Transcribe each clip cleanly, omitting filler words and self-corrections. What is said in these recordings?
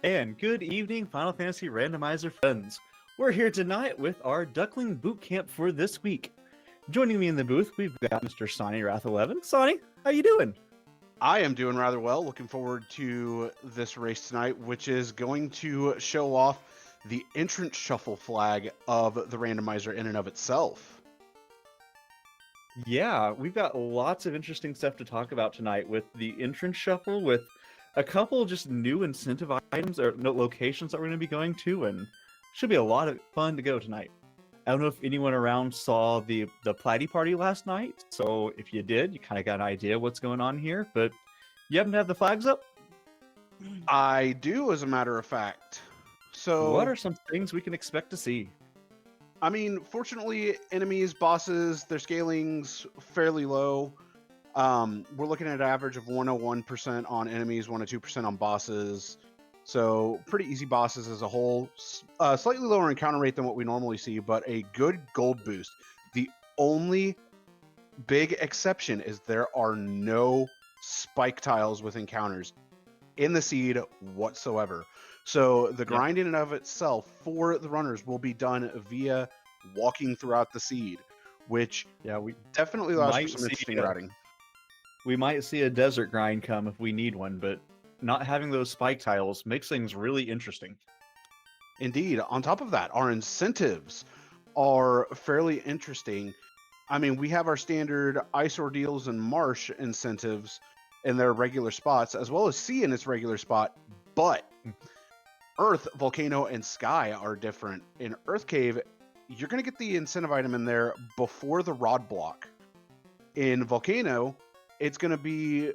And good evening, Final Fantasy Randomizer friends. We're here tonight with our Duckling Boot Camp for this week. Joining me in the booth, we've got Mr. Sonny Wrath11. Sonny, how you doing? I am doing rather well. Looking forward to this race tonight, which is going to show off the entrance shuffle flag of the randomizer in and of itself. Yeah, we've got lots of interesting stuff to talk about tonight with the entrance shuffle, with a couple just new incentive items or locations that we're going to be going to, and should be a lot of fun to go tonight. I don't know if anyone around saw the Platy party last night, so if you did, you kind of got an idea what's going on here, but you happen to have the flags up? I do, as a matter of fact. What So, are some things we can expect to see? I mean, fortunately, enemies, bosses, their scaling's fairly low. We're looking at an average of 101% on enemies, 102% on bosses. So pretty easy bosses as a whole. Slightly lower encounter rate than what we normally see, but a good gold boost. The only big exception is there are no spike tiles with encounters in the seed whatsoever. So the grind in and of itself for the runners will be done via walking throughout the seed, which we definitely allows for might some see interesting routing. we might see a desert grind come if we need one, but not having those spike tiles makes things really interesting. Indeed. On top of that, our incentives are fairly interesting. I mean, we have our standard ice ordeals and marsh incentives in their regular spots, as well as sea in its regular spot, but Earth, Volcano, and Sky are different. In Earth Cave, you're going to get the incentive item in there before the rod block. In Volcano, it's going to be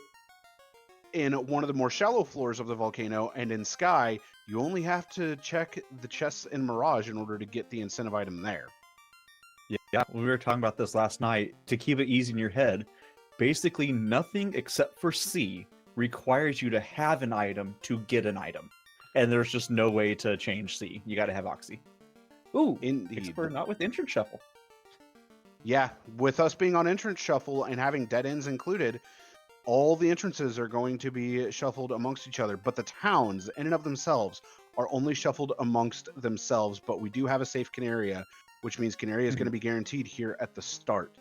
in one of the more shallow floors of the volcano, and in Sky, you only have to check the chests in Mirage in order to get the incentive item there. Yeah, we were talking about this last night. To keep it easy in your head, basically nothing except for C requires you to have an item to get an item. And there's just no way to change C. You gotta have Oxy. Ooh, Indeed. except for not with Entrance Shuffle. Yeah, with us being on entrance shuffle and having dead ends included, all the entrances are going to be shuffled amongst each other, but the towns in and of themselves are only shuffled amongst themselves, but we do have a safe Canaria, which means Canaria is going to be guaranteed here at the start.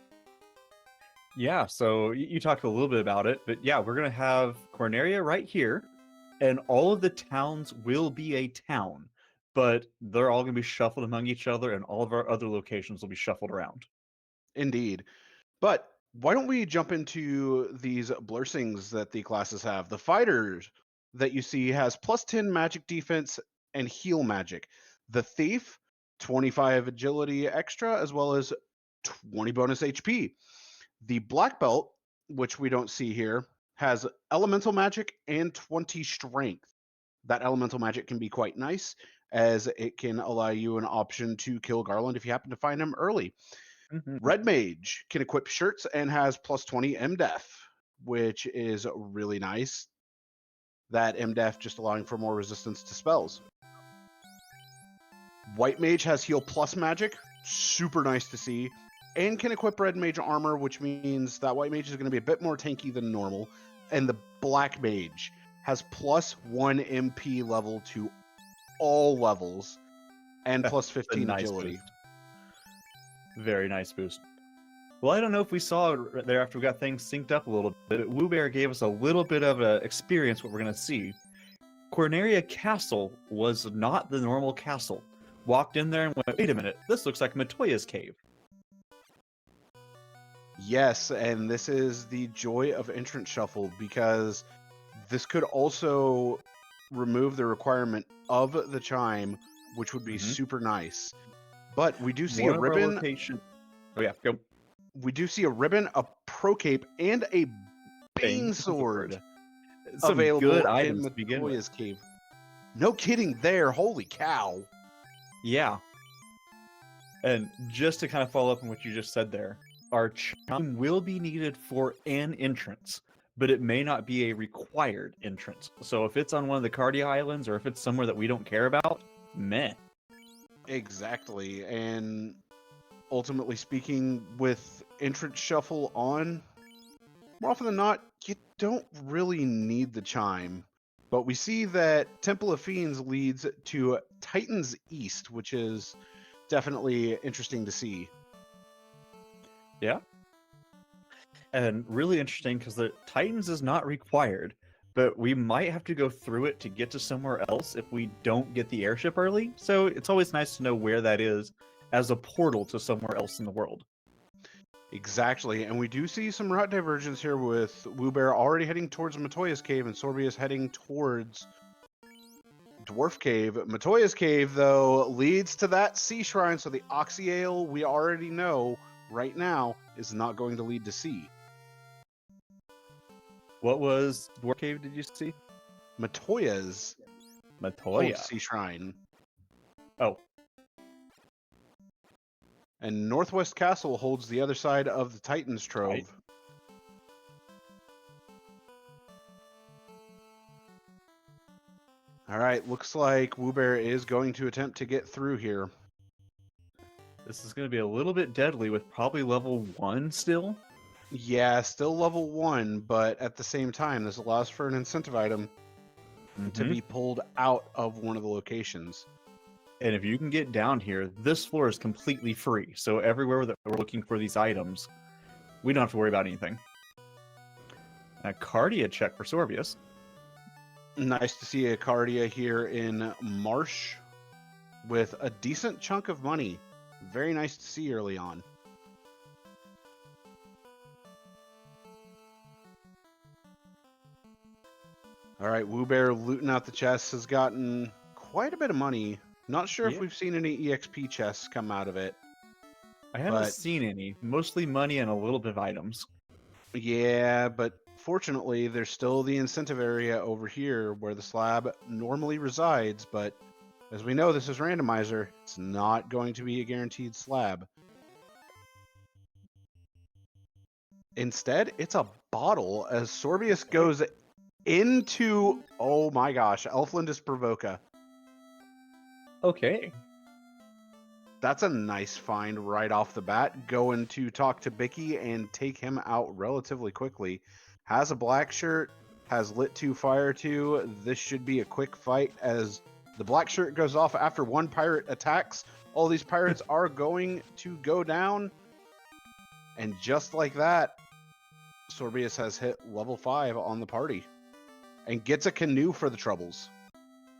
Yeah, so you talked a little bit about it, but yeah, we're gonna have Corneria right here, and all of the towns will be a town, but they're all gonna be shuffled among each other, and all of our other locations will be shuffled around. Indeed. But why don't we jump into these blursings that the classes have? The fighters that you see has plus 10 magic defense and heal magic. The thief, 25 agility extra, as well as 20 bonus HP. The black belt, which we don't see here, has elemental magic and 20 strength. That elemental magic can be quite nice, as it can allow you an option to kill Garland if you happen to find him early. Red Mage can equip shirts and has plus 20 MDef, which is really nice. That MDef just allowing for more resistance to spells. White Mage has heal plus magic, super nice to see, and can equip Red Mage armor, which means that White Mage is going to be a bit more tanky than normal. And the Black Mage has plus 1 MP level to all levels and plus 15 nice agility. Boost. Very nice boost. Well, I don't know if we saw it there after we got things synced up a little bit. Woo Bear gave us a little bit of an experience what we're going to see. Corneria Castle was not the normal castle. Walked in there and went, wait a minute, this looks like Matoya's cave. Yes, and this is the joy of entrance shuffle, because this could also remove the requirement of the chime, which would be super nice. But we do see a ribbon. Oh yeah, go. We do see a ribbon, a pro cape, and a bane sword Some available good in items to begin with. Matoya's cave. No kidding there, holy cow. Yeah. And just to kind of follow up on what you just said there, our chime will be needed for an entrance, but it may not be a required entrance. So if it's on one of the Cardia Islands or if it's somewhere that we don't care about, meh. Exactly. And ultimately speaking, with entrance shuffle on, more often than not, you don't really need the chime. But we see that Temple of Fiends leads to Titan's East, which is definitely interesting to see. Yeah. And really interesting because the Titans is not required, but we might have to go through it to get to somewhere else if we don't get the airship early. So it's always nice to know where that is as a portal to somewhere else in the world. Exactly, and we do see some route divergence here with Woobear already heading towards Matoya's Cave and Sorbius heading towards Dwarf Cave. Matoya's Cave, though, leads to that sea shrine, so the Oxyale we already know right now is not going to lead to sea. What was Dwarf Cave did you see? Matoya's Matoya. Sea Shrine. Oh. And Northwest Castle holds the other side of the Titan's Trove. Right. All right, looks like Woobear is going to attempt to get through here. This is going to be a little bit deadly with probably level 1 still. Yeah, still level 1, but at the same time, this allows for an incentive item to be pulled out of one of the locations. And if you can get down here, this floor is completely free. So everywhere that we're looking for these items, we don't have to worry about anything. A Cardia check for Sorbius. Nice to see a Cardia here in Marsh with a decent chunk of money. Very nice to see early on. All right, Woobear looting out the chests has gotten quite a bit of money. Not sure if we've seen any EXP chests come out of it. I haven't seen any. Mostly money and a little bit of items. Yeah, but fortunately, there's still the incentive area over here where the slab normally resides, but as we know, this is Randomizer. It's not going to be a guaranteed slab. Instead, it's a bottle as Sorbius goes into, oh my gosh, Elflindus Provoca. Okay. That's a nice find right off the bat. Going to talk to Bicky and take him out relatively quickly. Has a black shirt, has lit 2, fire 2. This should be a quick fight as the black shirt goes off after one pirate attacks. All these pirates are going to go down. And just like that, Sorbius has hit level 5 on the party and gets a canoe for the troubles.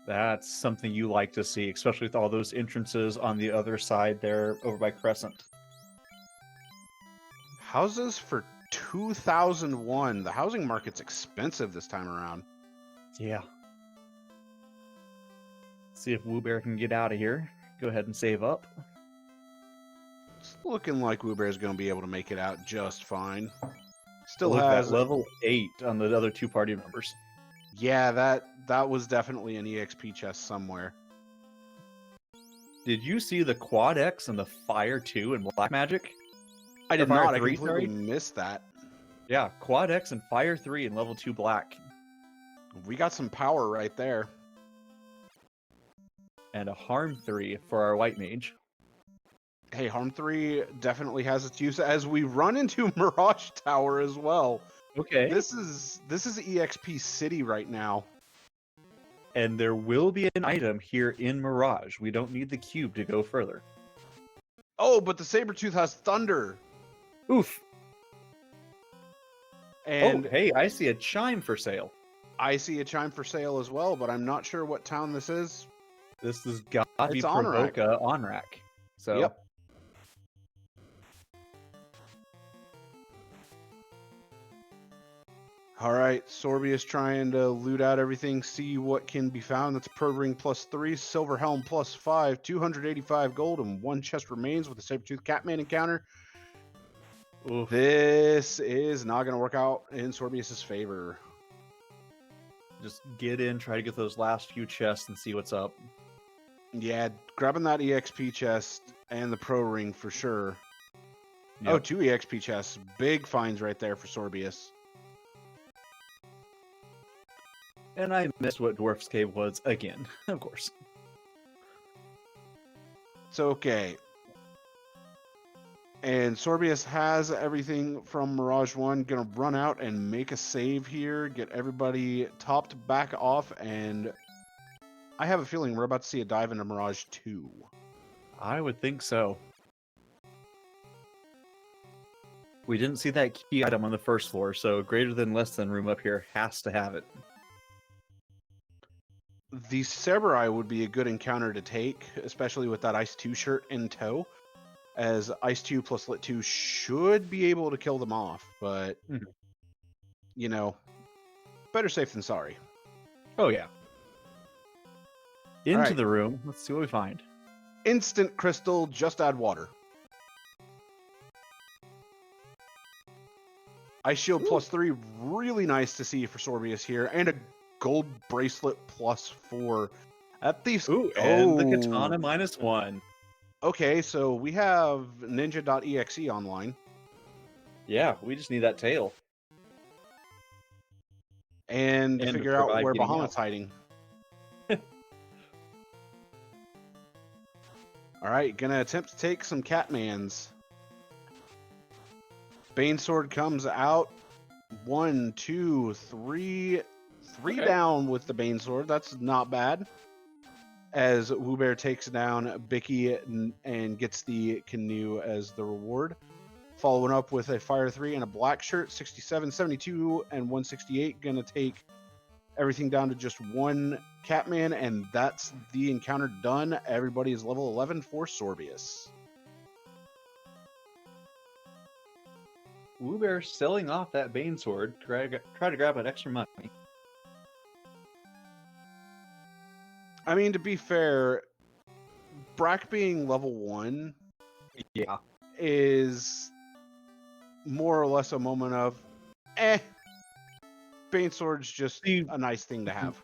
That's something you like to see, especially with all those entrances on the other side there over by Crescent. Houses for 2001. The housing market's expensive this time around. Yeah. See if Woobear can get out of here. Go ahead and save up. It's looking like Woobear's going to be able to make it out just fine. Still Look, has that level 8 on the other 2 party members. Yeah, that was definitely an EXP chest somewhere. Did you see the Quad X and the Fire 2 in Black Magic? I did Fire not. 3, I completely missed that. Yeah, Quad X and Fire 3 in level 2 Black. We got some power right there. And a Harm 3 for our White Mage. Hey, Harm 3 definitely has its use as we run into Mirage Tower as well. Okay. This is EXP City right now. And there will be an item here in Mirage. We don't need the cube to go further. Oh, but the Sabretooth has thunder. Oof. And oh, hey, I see a chime for sale. I see a chime for sale as well, but I'm not sure what town this is. This has got to be Onrak. Provoca Onrak. So. Yep. All right, Sorbius trying to loot out everything, see what can be found. That's a Pro Ring +3, Silver Helm +5, 285 gold, and 1 chest remains with a Sabretooth Catman encounter. Oof. This is not going to work out in Sorbius's favor. Just get in, try to get those last few chests and see what's up. Yeah, grabbing that EXP chest and the Pro Ring for sure. Yep. Oh, 2 EXP chests. Big finds right there for Sorbius. And I missed what Dwarf's Cave was again, of course. It's okay. And Sorbius has everything from Mirage 1. Gonna run out and make a save here. Get everybody topped back off. And I have a feeling we're about to see a dive into Mirage 2. I would think so. We didn't see that key item on the first floor, so greater than less than room up here has to have it. The Samurai would be a good encounter to take, especially with that Ice 2 shirt in tow, as Ice 2 plus Lit 2 should be able to kill them off, but, you know, better safe than sorry. Oh, yeah. Into right. the room. Let's see what we find. Instant crystal, just add water. Ice shield +3, really nice to see for Sorbius here, and a gold bracelet +4. At these, and the katana -1. Okay, so we have ninja.exe online. Yeah, we just need that tail. And figure out where Bahamut's hiding. Alright, gonna attempt to take some Catmans. Bane Sword comes out. 1, 2, 3. Three down with the Bane Sword. That's not bad. As Woobear takes down Bicky and gets the canoe as the reward. Following up with a Fire 3 and a Black Shirt. 67, 72, and 168. Gonna take everything down to just one Catman, and that's the encounter done. Everybody is level 11 for Sorbius. Woobear selling off that Bane Sword to try to grab an extra money. I mean, to be fair, Brack being level 1 is more or less a moment of, Bane Sword's just a nice thing to have.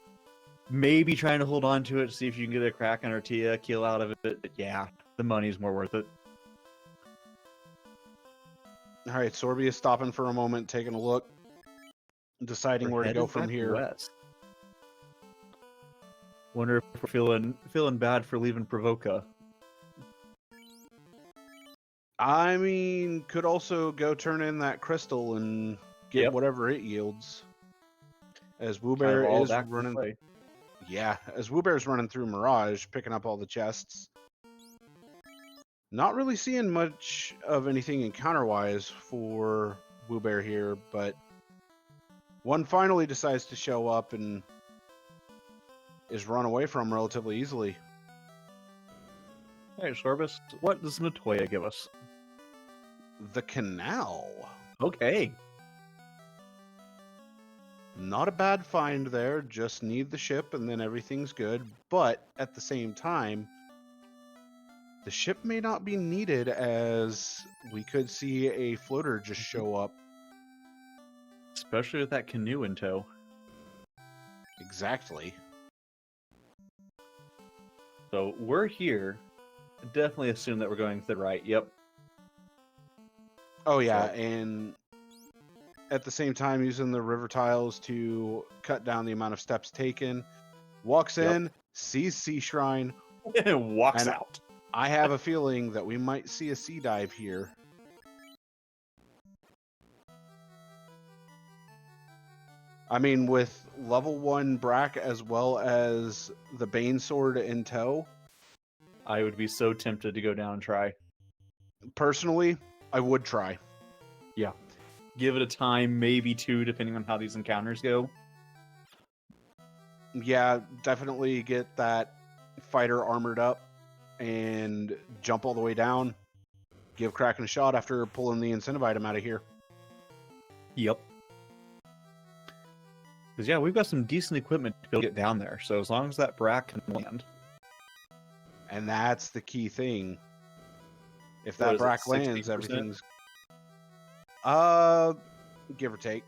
Maybe trying to hold on to it to see if you can get a crack on Ortia, kill out of it. But yeah, the money's more worth it. All right, Sorbius stopping for a moment, taking a look, deciding where to go from here. West. Wonder if we're feeling bad for leaving Provoca. I mean, could also go turn in that crystal and get whatever it yields. As Woobear is running. Yeah, as Woobear's running through Mirage, picking up all the chests. Not really seeing much of anything encounter-wise for Woobear here, but one finally decides to show up and is run away from relatively easily. All right, Sorbus, what does Matoya give us? The canal. Okay. Not a bad find there, just need the ship and then everything's good. But at the same time, the ship may not be needed, as we could see a floater just show up. Especially with that canoe in tow. Exactly. So we're here. Definitely assume that we're going to the right. Yep. Oh yeah, and at the same time using the river tiles to cut down the amount of steps taken. Walks in, sees Sea Shrine, and walks out. I have a feeling that we might see a sea dive here. I mean, with level 1 Brack as well as the Bane Sword in tow, I would be so tempted to go down and try. Personally, I would try. Yeah. Give it a time, maybe 2, depending on how these encounters go. Yeah, definitely get that fighter armored up and jump all the way down. Give Kraken a shot after pulling the incentive item out of here. Yep. Because, yeah, we've got some decent equipment to be able to get down there. So as long as that Brack can land. And that's the key thing. If that Brack lands, everything's... give or take.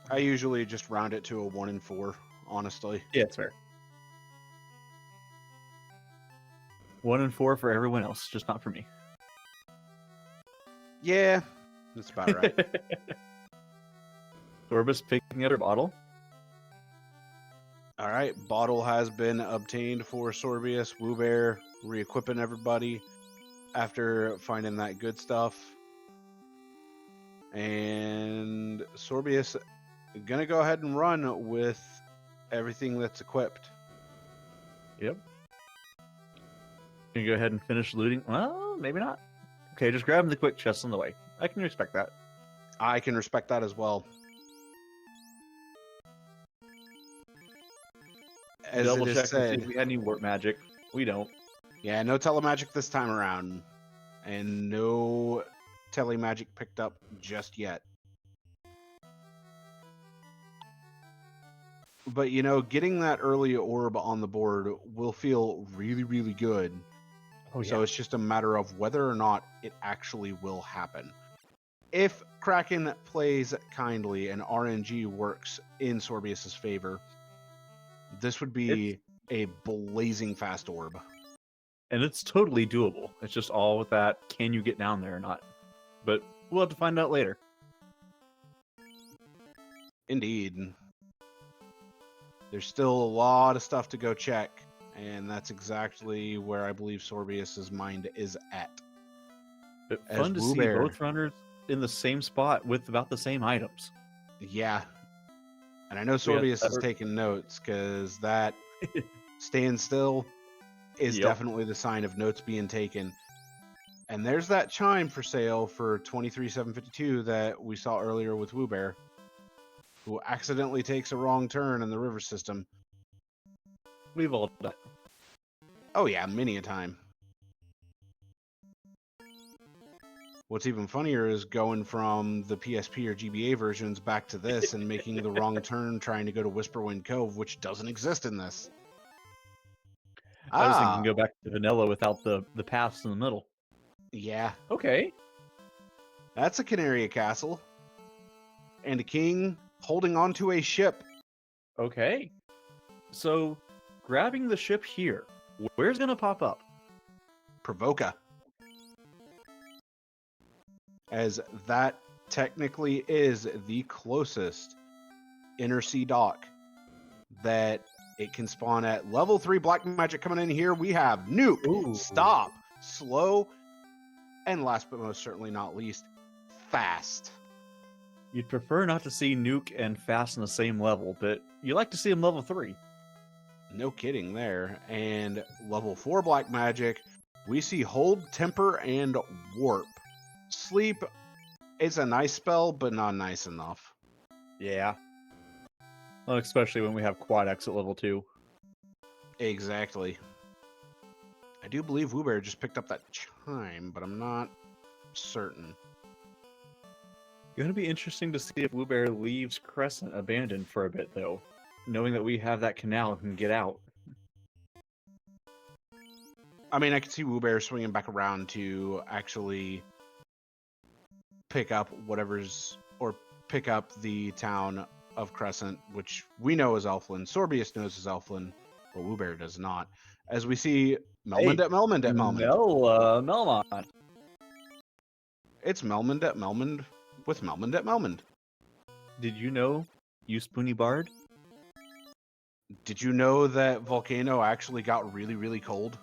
I usually just round it to a 1 in 4, honestly. Yeah, it's fair. 1 in 4 for everyone else, just not for me. Yeah, that's about right. Sorbus picking up her bottle. All right, bottle has been obtained for Sorbius. Woobear re-equipping everybody after finding that good stuff. And Sorbius gonna go ahead and run with everything that's equipped. Yep. Can you go ahead and finish looting? Well, maybe not. Okay, just grabbing the quick chest on the way. I can respect that. I can respect that as well. As Double it check is to see said, if we had any warp magic. We don't. yeah, no telemagic this time around, and no telemagic picked up just yet. But you know, getting that early orb on the board will feel really, really good. Oh yeah. So it's just a matter of whether or not it actually will happen. If Kraken plays kindly and RNG works in Sorbius's favor, this would be a blazing fast orb. And it's totally doable. It's just all with that, can you get down there or not? But we'll have to find out later. Indeed. There's still a lot of stuff to go check, and that's exactly where I believe Sorbius's mind is at. But As fun to see Woobear- both runners in the same spot with about the same items. Yeah. And I know Yeah, Sorbius that is were- taking notes, because that stand still is Yep. definitely the sign of notes being taken. And there's that chime for sale for 23,752 that we saw earlier with Woobear, who accidentally takes a wrong turn in the river system. We've all done. Oh yeah, many a time. What's even funnier is going from the PSP or GBA versions back to this and making the wrong turn trying to go to Whisperwind Cove, which doesn't exist in this. I was thinking go back to vanilla without the paths in the middle. Yeah, Okay. that's a Canaria castle. And a king holding onto a ship. Okay. So, grabbing the ship here, where's gonna pop up? Provoca. As that technically is the closest inner sea dock that it can spawn at. Level 3 black magic coming in here. We have Nuke, Ooh. Stop, Slow, and last but most certainly not least, Fast. You'd prefer not to see Nuke and Fast in the same level, but you like to see them level 3. No kidding there. And level 4 black magic, we see Hold, Temper, and Warp. Sleep is a nice spell, but not nice enough. Yeah. Well, especially when we have Quad X at level 2. Exactly. I do believe Woobear just picked up that chime, but I'm not certain. Going to be interesting to see if Woobear leaves Crescent abandoned for a bit, though, knowing that we have that canal and can get out. I mean, I could see Woobear swinging back around to actually pick up whatever's, or pick up the town of Crescent, which we know is Elflin. Sorbius knows is Elflin, but Woobear does not. As we see Melmond at Melmond at Melmond. Melmond. It's Melmond at Melmond with Melmond at Melmond. Did you know you Spoony Bard? Did you know that Volcano actually got really, really cold?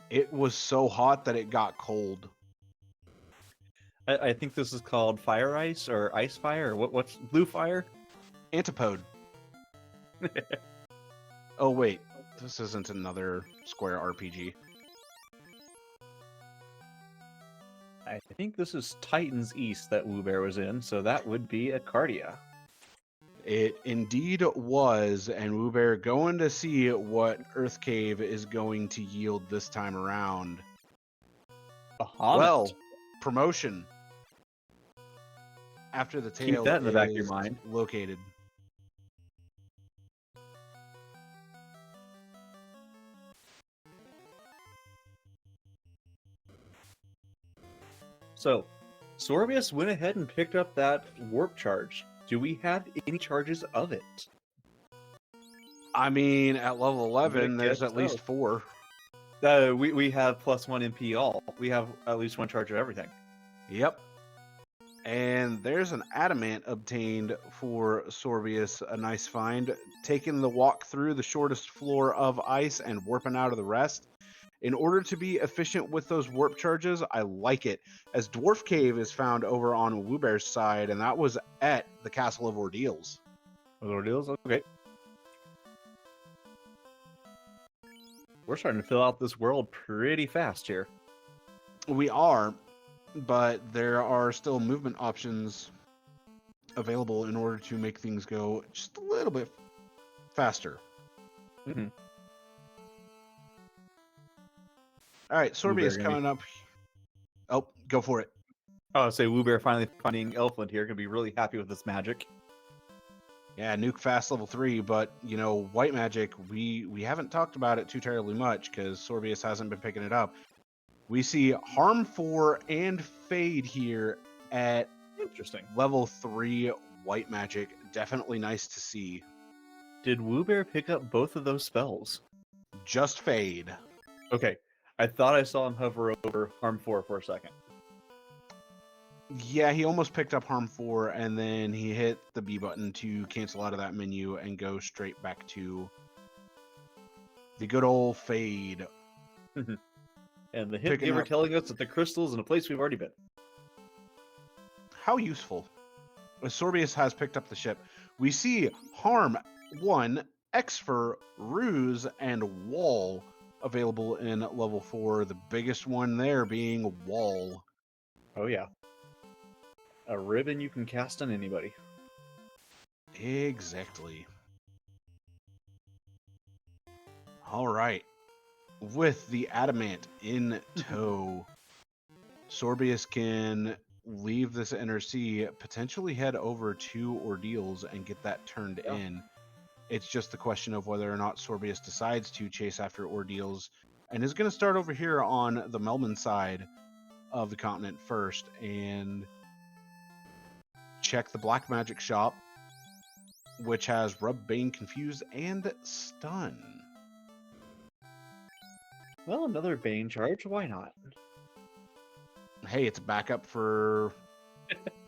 It was so hot that it got cold. I think this is called Fire Ice or Ice Fire. Or what's Blue Fire? Antipode. Oh, wait. This isn't another Square RPG. I think this is Titans East that Woobear was in, so that would be a Cardia. It indeed was, and Woobear going to see what Earth Cave is going to yield this time around. Bahamut. Well, promotion. After the tail Keep that in the back of your is mind. located. So, Sorbius went ahead and picked up that warp charge. Do we have any charges of it? I mean, at level 11, gonna there's guess at least so. 4. We have +1 MP all. We have at least one charge of everything. Yep. And and there's an adamant obtained for Sorbius, a nice find, taking the walk through the shortest floor of ice and warping out of the rest. In order to be efficient with those warp charges, I like it, as Dwarf Cave is found over on Woobear's side, and that was at the Castle of Ordeals. Ordeals? Okay. We're starting to fill out this world pretty fast here. We are, but there are still movement options available in order to make things go just a little bit faster. Mm-hmm. All right, Sorbius coming up. Oh, go for it. Oh, I'll say Woobear finally finding Elfland here. Gonna be really happy with this magic. Yeah, nuke fast level 3, but you know, white magic, we haven't talked about it too terribly much because Sorbius hasn't been picking it up. We see harm 4 and fade here at Interesting. level 3 white magic. Definitely nice to see. Did Woobear pick up both of those spells? Just fade. Okay. I thought I saw him hover over harm 4 for a second. Yeah, he almost picked up harm 4, and then he hit the B button to cancel out of that menu and go straight back to the good old fade. And the hint giver telling us that the crystal's in a place we've already been. How useful. Sorbius has picked up the ship. We see harm 1, Exfer, Ruse, and Wall available in level 4. The biggest one there being Wall. Oh yeah. A ribbon you can cast on anybody. Exactly. All right. With the adamant in tow, Sorbius can leave this inner sea, potentially head over to Ordeals and get that turned in. It's just the question of whether or not Sorbius decides to chase after Ordeals, and is going to start over here on the Melman side of the continent first and check the black magic shop, which has Rub, Bane, Confuse, and Stun. Well, another Bane charge. Why not? Hey, it's a backup for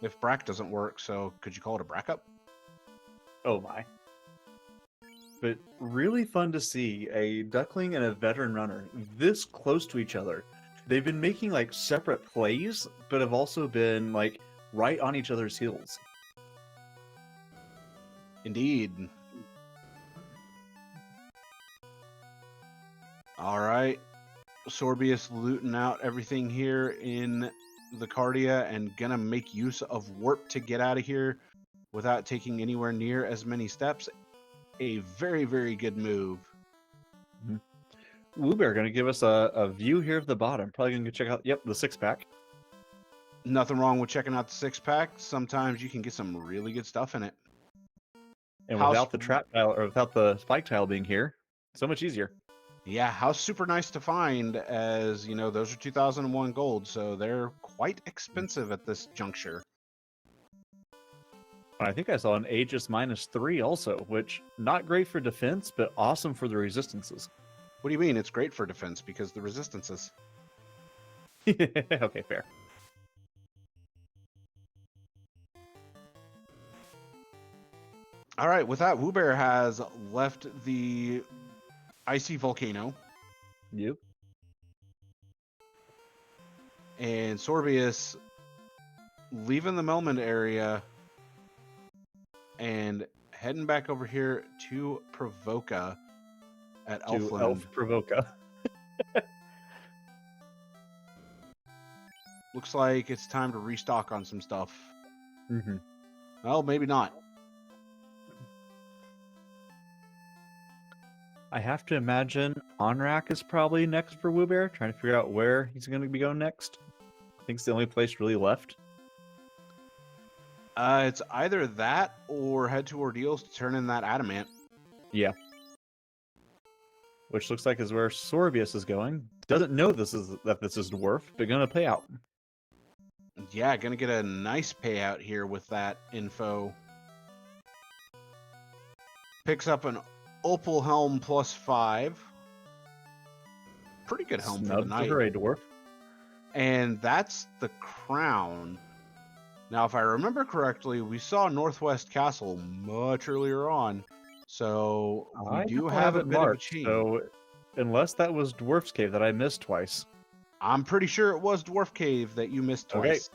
if Brack doesn't work, so could you call it a backup? Oh my. But really fun to see a Duckling and a Veteran Runner this close to each other. They've been making like separate plays, but have also been like right on each other's heels. Indeed. All right. Sorbius looting out everything here in the Cardia and gonna make use of warp to get out of here without taking anywhere near as many steps. A very, very good move. Woobear gonna give us a view here of the bottom. Probably gonna go check out, the 6-pack. Nothing wrong with checking out the 6-pack. Sometimes you can get some really good stuff in it. And without the trap tile, or without the spike tile being here, so much easier. Yeah, house super nice to find, as you know, those are 2001 gold, so they're quite expensive at this juncture. I think I saw an Aegis -3 also, which not great for defense, but awesome for the resistances. What do you mean? It's great for defense because the resistances. Okay, fair. All right, with that, Woobear has left the icy volcano. Yep. And Sorbius leaving the Melman area and heading back over here to Provoca at Elfland. Elf Provoca. Looks like it's time to restock on some stuff. Mm-hmm. Well, maybe not. I have to imagine Onrak is probably next for Woobear, trying to figure out where he's going to be going next. I think it's the only place really left. It's either that or head to Ordeals to turn in that adamant. Yeah. Which looks like is where Sorbius is going. Doesn't know this is dwarf, but gonna pay out. Yeah, gonna get a nice payout here with that info. Picks up an Opal Helm +5. Pretty good helm for the night. For a dwarf. And that's the crown. Now, if I remember correctly, we saw Northwest Castle much earlier on, so we I do don't have have a it bit of a marked, change. so unless that was Dwarf's Cave that I missed twice. I'm pretty sure it was Dwarf Cave that you missed Okay. twice.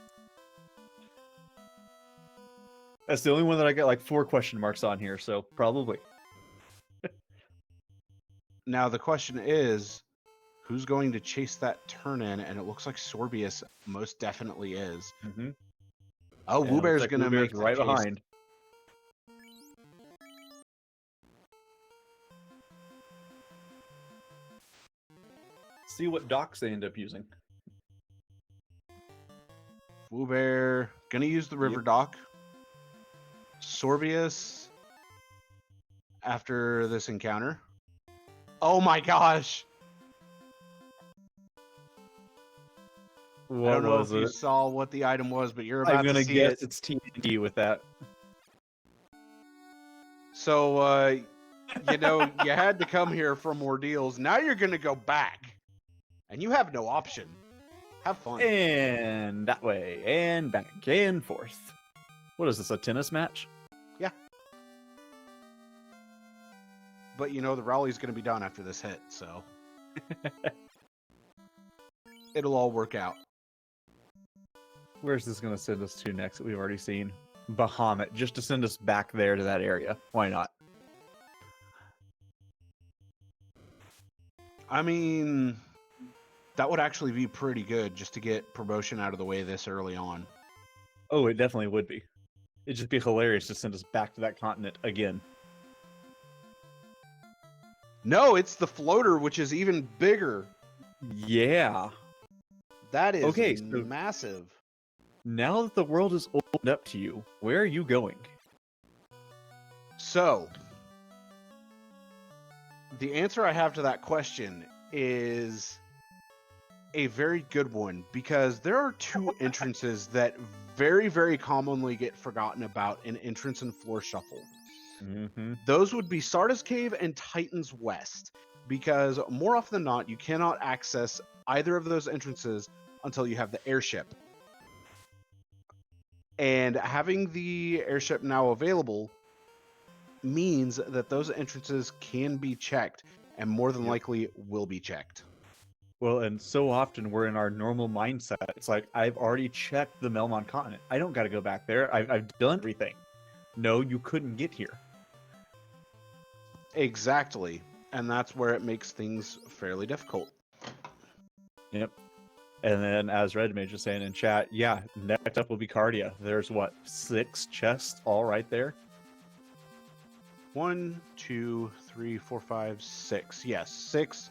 That's the only one that I got like 4 question marks on here, so probably. Now, the question is, who's going to chase that turn in? And it looks like Sorbius most definitely is. Mm-hmm. Oh, And it looks Woobear's like going to Woobear's make the right chase. behind. See what docks they end up using. Woobear going to use the river dock. Sorbius, after this encounter. Oh my gosh! What I don't know was if you it? saw what the item was, but you're about I'm gonna to see guess it. it's TNT with that. So, you know, you had to come here from Ordeals. Now you're going to go back. And you have no option. Have fun. And that way, and back and forth. What is this, a tennis match? Yeah. But, you know, the rally's going to be done after this hit, so. It'll all work out. Where's this gonna send us to next that we've already seen? Bahamut, just to send us back there to that area. Why not? I mean, that would actually be pretty good just to get promotion out of the way this early on. Oh, it definitely would be. It'd just be hilarious to send us back to that continent again. No, it's the floater, which is even bigger. Yeah. That is Okay, so massive. now that the world is opened up to you, where are you going? So, the answer I have to that question is a very good one, because there are 2 entrances that very, very commonly get forgotten about in entrance and floor shuffle. Mm-hmm. Those would be Sarda's Cave and Titan's West, because more often than not, you cannot access either of those entrances until you have the airship. And having the airship now available means that those entrances can be checked, and more than likely will be checked. Well, and so often we're in our normal mindset. It's like, I've already checked the Melmon continent. I don't got to go back there. I've done everything. No, you couldn't get here. Exactly. And that's where it makes things fairly difficult. Yep. And then, as Red Mage is saying in chat, yeah, next up will be Cardia. There's what, 6 chests all right there? 1, 2, 3, 4, 5, 6. Yes, 6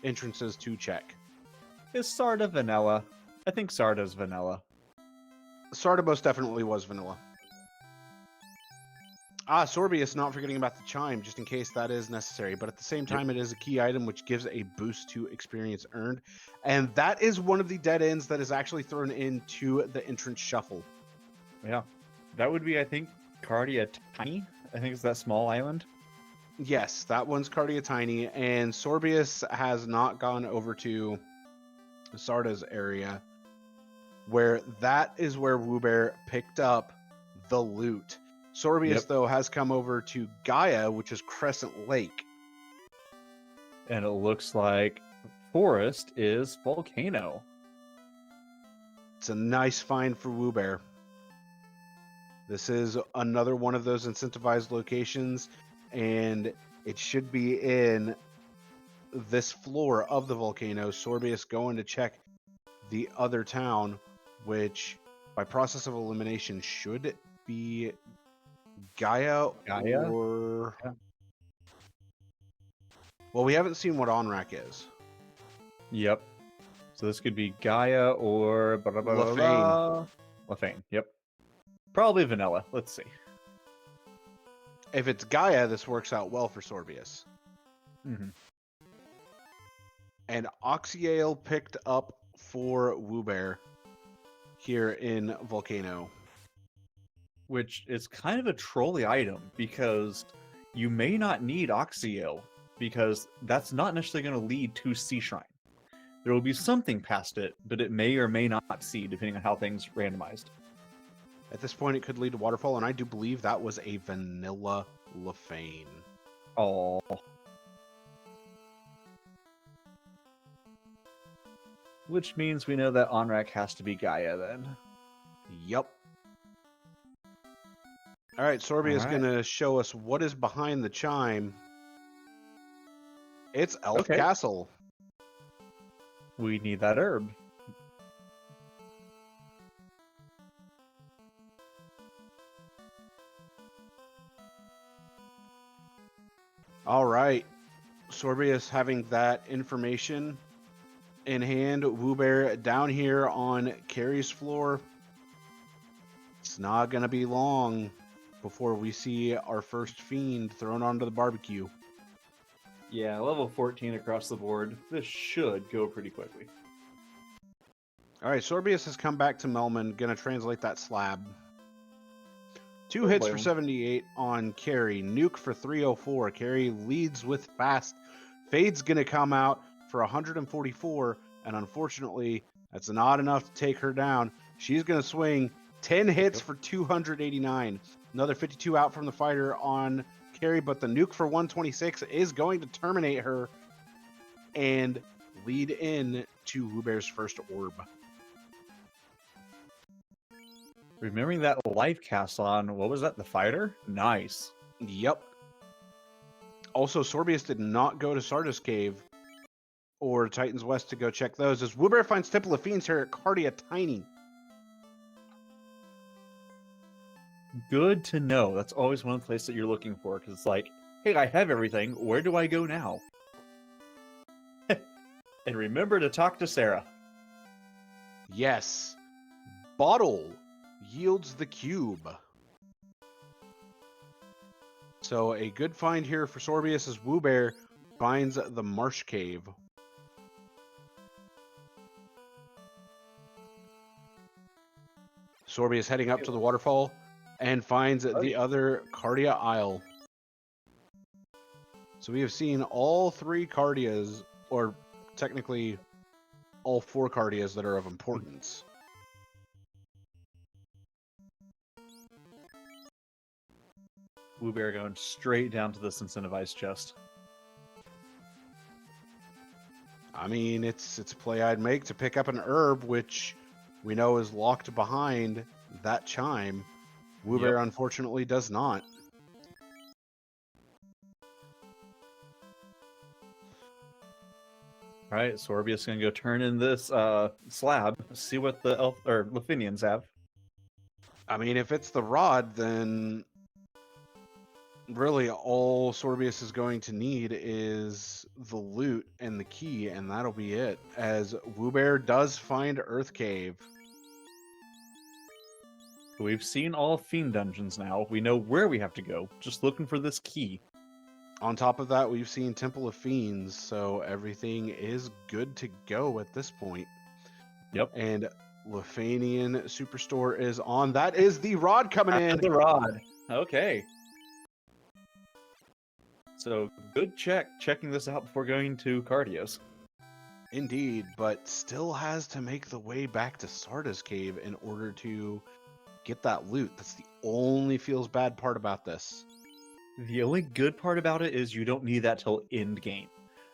entrances to check. Is Sarda vanilla? I think Sarda's vanilla. Sarda most definitely was vanilla. Sorbius, not forgetting about the chime, just in case that is necessary. But at the same time, it is a key item which gives a boost to experience earned. And that is one of the dead ends that is actually thrown into the entrance shuffle. Yeah. That would be, I think, Cardia Tiny. I think it's that small island. Yes, that one's Cardia Tiny. And Sorbius has not gone over to Sarda's area, where that is where Woobear picked up the loot. Sorbius, though, has come over to Gaia, which is Crescent Lake. And it looks like Forest is Volcano. It's a nice find for Woobear. This is another one of those incentivized locations, and it should be in this floor of the volcano. Sorbius going to check the other town, which, by process of elimination, should be Gaia? Or... Yeah. Well, we haven't seen what Onrak is. Yep. So this could be Gaia or... Lafane. Lafane, yep. Probably vanilla. Let's see. If it's Gaia, this works out well for Sorbius. Mm-hmm. And Oxyale picked up for Woobear here in Volcano. Which is kind of a trolly item, because you may not need Oxyale, because that's not necessarily going to lead to Sea Shrine. There will be something past it, but it may or may not see, depending on how things randomized. At this point, it could lead to Waterfall, and I do believe that was a vanilla Lefane. Oh. Which means we know that Onrak has to be Gaia then. Yep. All right, Sorby is All right. going to show us what is behind the chime. It's Elf Okay. Castle. We need that herb. All right. Sorbius having that information in hand. Woobear down here on Carrie's floor. It's not going to be long before we see our first fiend thrown onto the barbecue. Yeah, level 14 across the board. This should go pretty quickly. All right, Sorbius has come back to Melman. Going to translate that slab. 2 Oh, hits boy. for 78 on Carrie. Nuke for 304. Carrie leads with fast. Fade's going to come out for 144, and unfortunately, that's not enough to take her down. She's going to swing 10 hits for 289. Another 52 out from the fighter on Carrie, but the nuke for 126 is going to terminate her and lead in to Woobear's first orb. Remembering that life cast on, what was that, the fighter? Nice. Yep. Also, Sorbius did not go to Sardis Cave or Titan's West to go check those, as Woobear finds Temple of Fiends here at Cardia Tiny. Good to know. That's always one place that you're looking for, because it's like, hey, I have everything. Where do I go now? And remember to talk to Sarah. Yes. Bottle yields the cube. So a good find here for Sorbius as Woobear finds the Marsh Cave. Sorbius heading up to the waterfall and finds the other Cardia Isle. So we have seen all 3 Cardias, or technically all 4 Cardias that are of importance. Woobear going straight down to this incentivized chest. I mean, it's a play I'd make to pick up an herb, which we know is locked behind that chime. Woobear unfortunately does not. All right, Sorbius gonna go turn in this slab, see what the elf or Lefinians have. I mean, if it's the rod, then really all Sorbius is going to need is the loot and the key, and that'll be it. As Woobear does find Earth Cave. We've seen all Fiend dungeons now. We know where we have to go. Just looking for this key. On top of that, we've seen Temple of Fiends, so everything is good to go at this point. Yep. And Lefanian Superstore is on. That is the rod coming in. The rod. Okay. So good checking this out before going to Cardios. Indeed, but still has to make the way back to Sardis Cave in order to get that loot. That's the only feels bad part about this. The only good part about it is you don't need that till end game.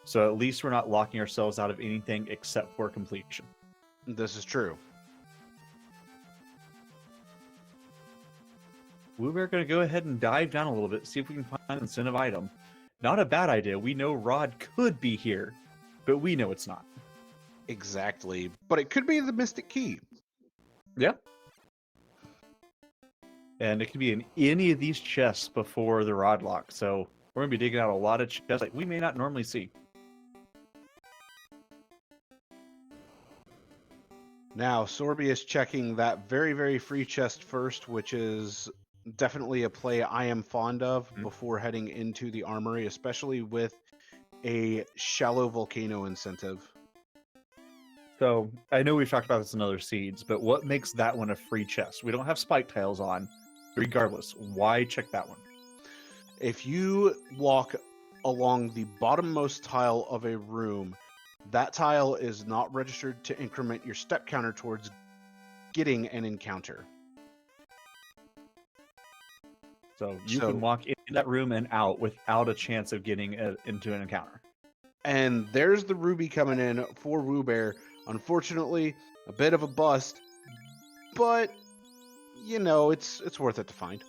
So at least we're not locking ourselves out of anything except for completion. This is true. We're going to go ahead and dive down a little bit, see if we can find an incentive item. Not a bad idea. We know Rod could be here, but we know it's not. Exactly. But it could be the Mystic Key. Yeah. And it could be in any of these chests before the Rod lock. So we're going to be digging out a lot of chests like we may not normally see. Now, Sorbius checking that very, very free chest first, which is definitely a play I am fond of before heading into the armory, especially with a shallow volcano incentive. So I know we've talked about this in other seeds, but what makes that one a free chest? We don't have spike tiles on. Regardless, why check that one? If you walk along the bottommost tile of a room, that tile is not registered to increment your step counter towards getting an encounter. So you can walk in that room and out without a chance of getting into an encounter. And there's the Ruby coming in for Woobear. Unfortunately, a bit of a bust, but you know, it's worth it to find.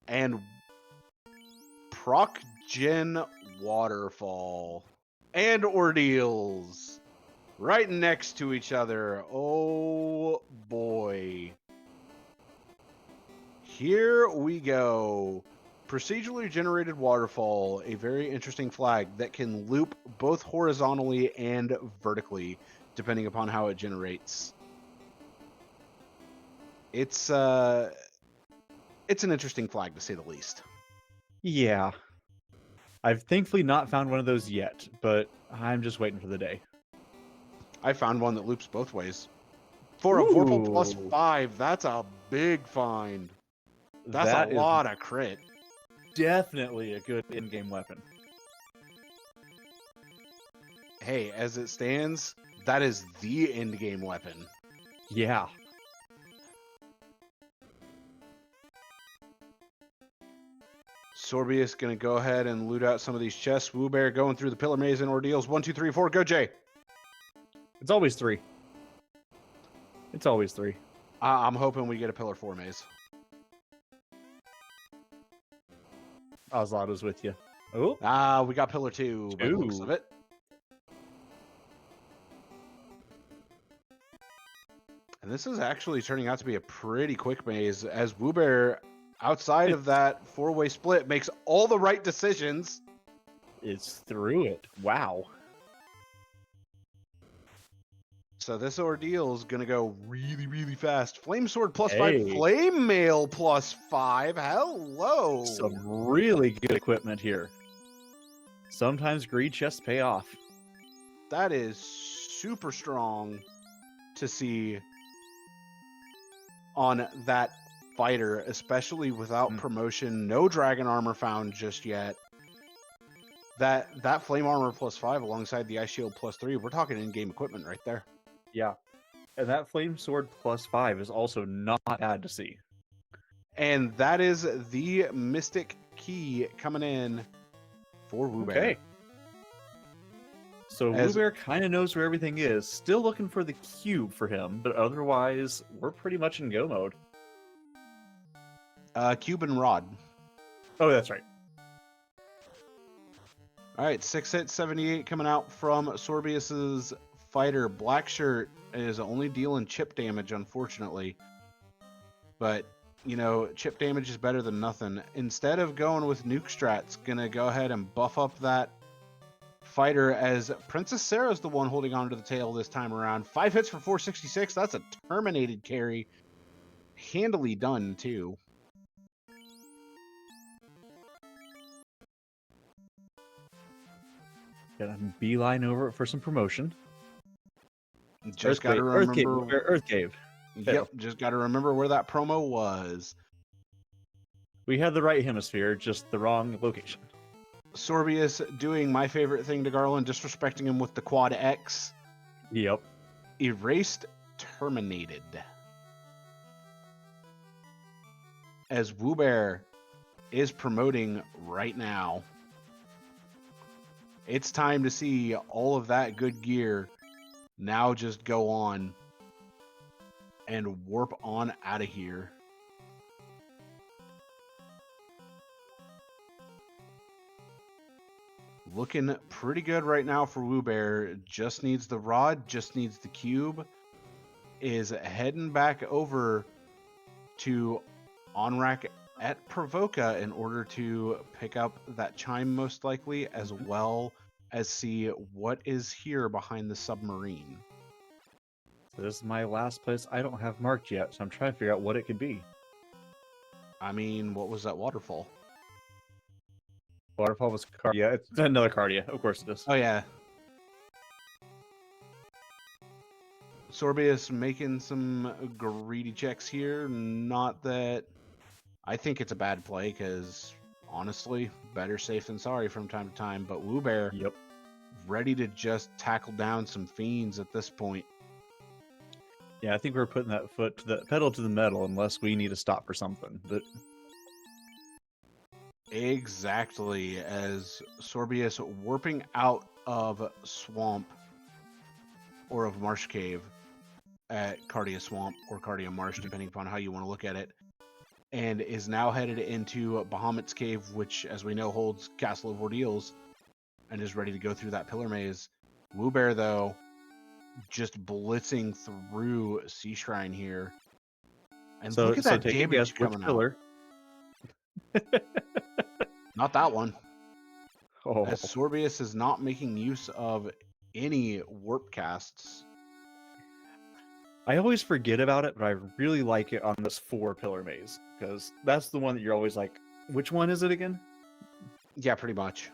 And Proc Gen Waterfall and Ordeals right next to each other. Oh boy. Here we go. Procedurally generated waterfall, a very interesting flag that can loop both horizontally and vertically, depending upon how it generates. It's an interesting flag to say the least. Yeah. I've thankfully not found one of those yet, but I'm just waiting for the day. I found one that loops both ways. For a Vorpal plus 5, that's a big find. That's That a lot of crit. Definitely a good in-game weapon. Hey, as it stands, that is the end-game weapon. Yeah. Sorbius going to go ahead and loot out some of these chests. Woobear going through the pillar maze and Ordeals. 1, 2, 3, 4. Go, Jay. It's always 3. It's always 3. I'm hoping we get a pillar 4 maze. Ozlato's with you. Oh. We got pillar 2 by the looks of it. And this is actually turning out to be a pretty quick maze as Woobear, outside of that 4-way split, makes all the right decisions. It's through it. Wow. So this Ordeal is going to go really, really fast. Flame Sword plus 5. Flame Mail plus 5. Hello. Some really good equipment here. Sometimes greed chests pay off. That is super strong to see on that fighter, especially without promotion. No dragon armor found just yet. That flame armor plus 5 alongside the ice shield plus 3, we're talking in-game equipment right there. Yeah. And that flame sword plus 5 is also not bad to see. And that is the mystic key coming in for Woobear. Okay. So Woobear kind of knows where everything is. Still looking for the cube for him, but otherwise, we're pretty much in go mode. Cube and rod. Oh, that's right. All right, 6 hit, 78 coming out from Sorbius's fighter. Black shirt is only dealing chip damage, unfortunately. But, you know, chip damage is better than nothing. Instead of going with nuke strats, gonna go ahead and buff up that fighter as Princess Sarah's the one holding on to the tail this time around. 5 hits for 466. That's a terminated carry. Handily done, too. Gotta beeline over it for some promotion. Just got to remember Earth Cave. Yep, just got to remember where that promo was. We had the right hemisphere, just the wrong location. Sorbius doing my favorite thing to Garland, disrespecting him with the quad X. Yep. Erased, terminated. As Woobear is promoting right now. It's time to see all of that good gear now just go on and warp on out of here. Looking pretty good right now for Woobear. Just needs the rod, just needs the cube. Is heading back over to Onrak at Provoca in order to pick up that chime most likely, as well as see what is here behind the submarine. So this is my last place I don't have marked yet, so I'm trying to figure out what it could be. I mean, what was that waterfall? Waterfall was Cardia. It's another Cardia. Of course it is. Oh, yeah. Sorbius making some greedy checks here. Not that I think it's a bad play, because honestly, better safe than sorry from time to time. But Woobear, Yep. ready to just tackle down some fiends at this point. Yeah, I think we're putting that foot to the pedal to the metal unless we need to stop for something. But Exactly, as Sorbius warping out of Swamp or of Marsh Cave at Cardia Swamp or Cardia Marsh, depending upon how you want to look at it, and is now headed into Bahamut's Cave, which, as we know, holds Castle of Ordeals, and is ready to go through that pillar maze. Woobear, though, just blitzing through Sea Shrine here. And look at that take a damage guess which coming out. pillar. Not that one. Oh, As Sorbius is not making use of any warp casts. I always forget about it, but I really like it on this 4-pillar maze because that's the one that you're always like, which one is it again? Yeah, pretty much.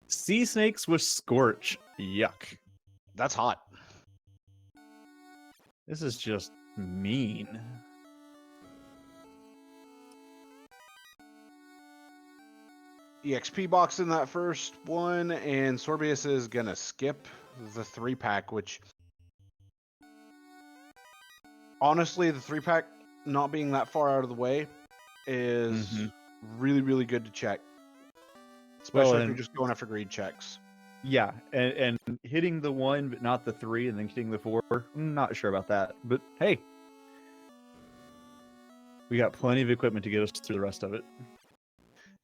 Sea snakes with Scorch. Yuck. That's hot. This is just mean. EXP box in that first one, and Sorbius is gonna skip the 3-pack, which honestly, the 3-pack not being that far out of the way is really, really good to check. Especially if you're just going after greed checks. Yeah, and hitting the 1 but not the 3, and then hitting the 4, I'm not sure about that. But hey, we got plenty of equipment to get us through the rest of it.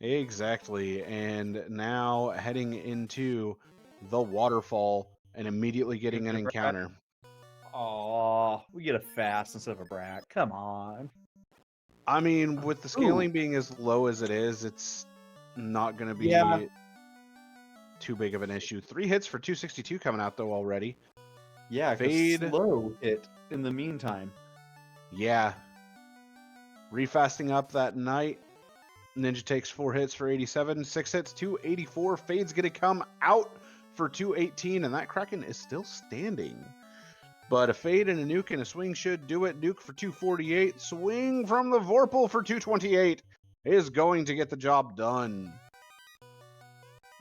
Exactly, and now heading into the waterfall and immediately getting an encounter. Oh, we get a fast instead of a brat. Come on. I mean, with the scaling being as low as it is, it's not going to be too big of an issue. 3 hits for 262 coming out, though, already. Yeah, Fade. Slow hit in the meantime. Yeah. Refasting up that night. Ninja takes 4 hits for 87. 6 hits, 284. Fade's going to come out for 218, and that Kraken is still standing. But a fade and a nuke and a swing should do it. Nuke for 248. Swing from the Vorpal for 228 is going to get the job done.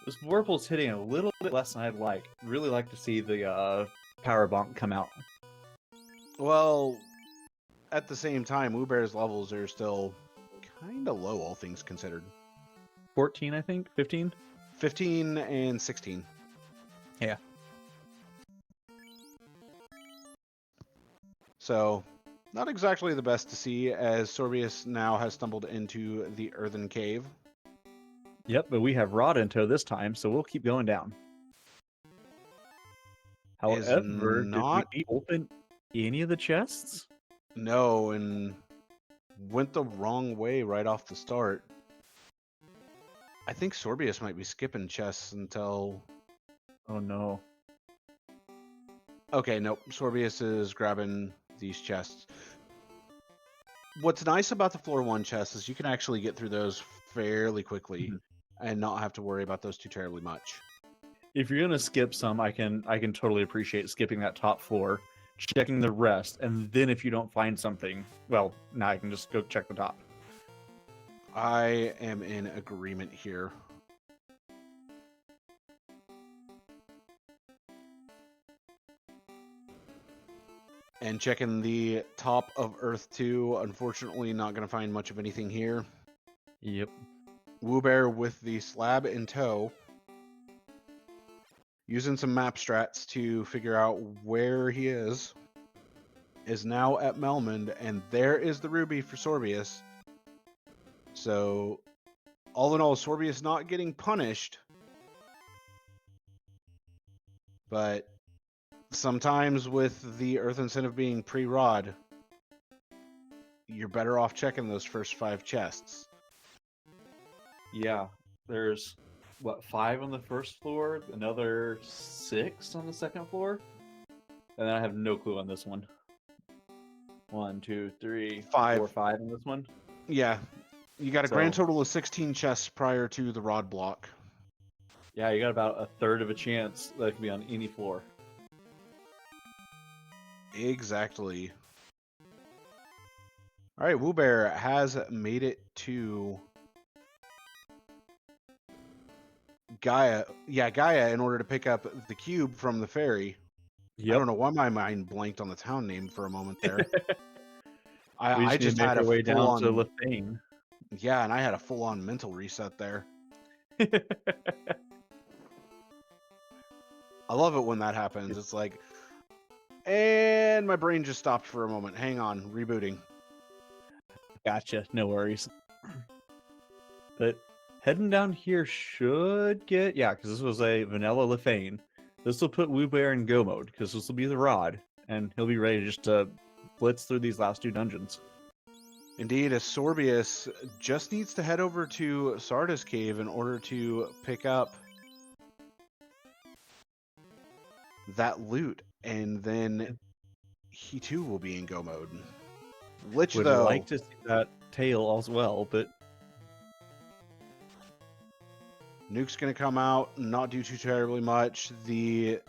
This Vorpal's hitting a little bit less than I'd like. Really like to see the power bonk come out. Well, at the same time, Woobear's levels are still kind of low, all things considered. 14, I think? 15? 15 and 16. Yeah. So, not exactly the best to see, as Sorbius now has stumbled into the Earthen Cave. Yep, but we have Rod in tow this time, so we'll keep going down. However, did we open any of the chests? No, and went the wrong way right off the start. I think Sorbius might be skipping chests until... Oh no. Okay, nope. Sorbius is grabbing these chests. What's nice about the floor 1 chests is you can actually get through those fairly quickly and not have to worry about those too terribly much. If you're gonna skip some, I can totally appreciate skipping that top floor, checking the rest, and then if you don't find something, well, now I can just go check the top. I am in agreement here. And checking the top of Earth 2, unfortunately not going to find much of anything here. Yep. Woobear with the slab in tow. Using some map strats to figure out where he is now at Melmond, and there is the ruby for Sorbius. So, all in all, Sorbius not getting punished, but sometimes with the Earth Incentive being pre-rod, you're better off checking those first 5 chests. Yeah, there's, what, 5 on the first floor, another 6 on the second floor? And then I have no clue on this one. 1, 2, 3, 5. 4, 5 on this one? Yeah. You got a grand total of 16 chests prior to the rod block. Yeah, you got about a third of a chance that it could be on any floor. Exactly. All right, Woobear has made it to Gaia. Yeah, Gaia, in order to pick up the cube from the ferry. I Yep. don't know why my mind blanked on the town name for a moment there. We I just need just to make had our a way full down to on, Lefane. yeah, and I had a full on mental reset there. I love it when that happens. It's like, and my brain just stopped for a moment. Hang on, rebooting. Gotcha. No worries. But heading down here should get... Yeah, because this was a vanilla Lefane. This will put Woobear in go mode, because this will be the rod, and he'll be ready just to blitz through these last 2 dungeons. Indeed, as Sorbius just needs to head over to Sardis Cave in order to pick up that loot, and then he too will be in go mode. Lich, Would though, like to see that tail as well, but Nuke's going to come out, not do too terribly much. The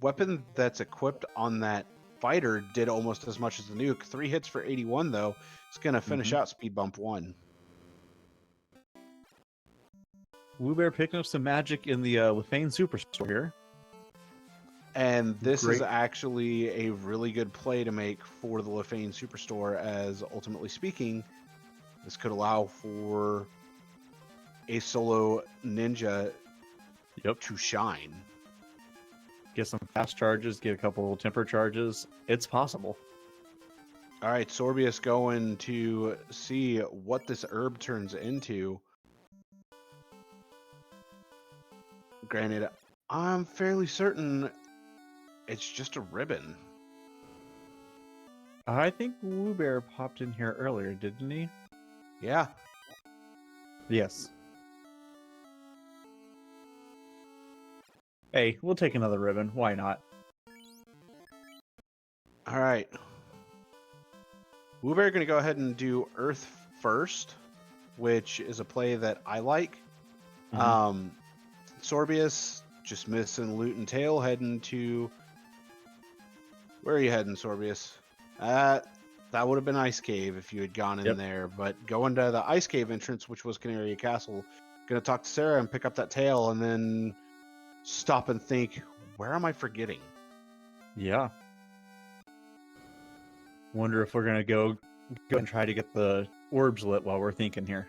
weapon that's equipped on that fighter did almost as much as the Nuke. 3 hits for 81, though. It's going to finish out Speed Bump 1. Woobear picking up some magic in the Lefane Superstore here. And this is Great. actually a really good play to make for the Lefane Superstore, as ultimately speaking, this could allow for a solo ninja to shine. Get some fast charges, get a couple temper charges. It's possible. All right, Sorbius going to see what this herb turns into. Granted, I'm fairly certain it's just a ribbon. I think Woobear popped in here earlier, didn't he? Yeah. Yes. Hey, we'll take another ribbon. Why not? All right. Woobear going to go ahead and do Earth first, which is a play that I like. Sorbius just missing loot and tail, heading to... Where are you heading, Sorbius? That would have been Ice Cave if you had gone in there, but going to the Ice Cave entrance, which was Canaria Castle, going to talk to Sarah and pick up that tail, and then stop and think, where am I forgetting? Yeah. Wonder if we're gonna go and try to get the orbs lit while we're thinking here.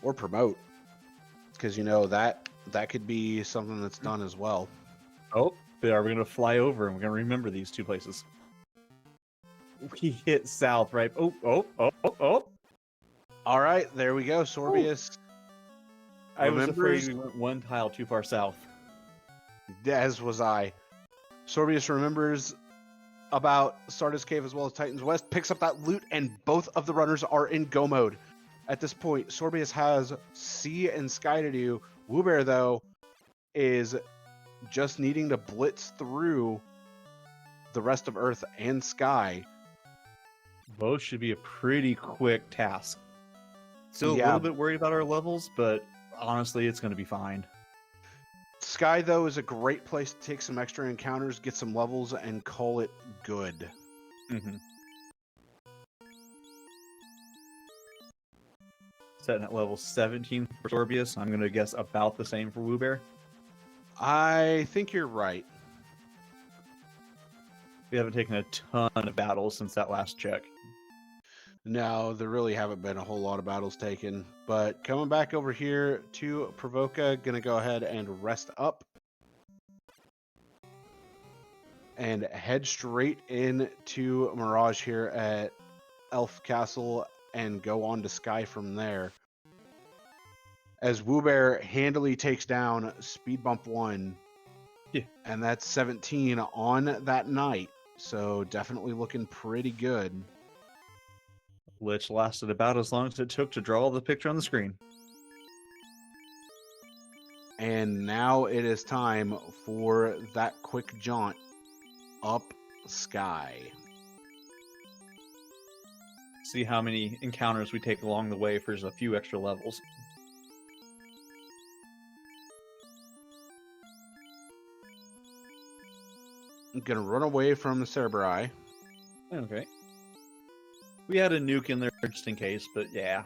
Or promote. Because, you know, that could be something that's done as well. Oh, are we gonna fly over and we're gonna remember these 2 places? We hit south, right? Oh. All right, there we go. Sorbius I was afraid remembers, we went 1 tile too far south. as was I. Sorbius remembers about Sardis Cave as well as Titan's West, picks up that loot, and both of the runners are in go mode. At this point, Sorbius has Sea and Sky to do. Woobear, though, is just needing to blitz through the rest of Earth and Sky. Both should be a pretty quick task. Still a little bit worried about our levels, but honestly, it's going to be fine. Sky, though, is a great place to take some extra encounters, get some levels, and call it good. Setting at level 17 for Sorbius. I'm going to guess about the same for Woobear. I think you're right. We haven't taken a ton of battles since that last check. No, there really haven't been a whole lot of battles taken. But coming back over here to Provoca, gonna go ahead and rest up. And head straight into Mirage here at Elf Castle and go on to Sky from there. As Woobear handily takes down Speed Bump 1. Yeah. And that's 17 on that night. So definitely looking pretty good. Which lasted about as long as it took to draw the picture on the screen. And now it is time for that quick jaunt up Sky. See how many encounters we take along the way for just a few extra levels. I'm gonna run away from the Cerberus. Okay. We had a nuke in there just in case, but yeah.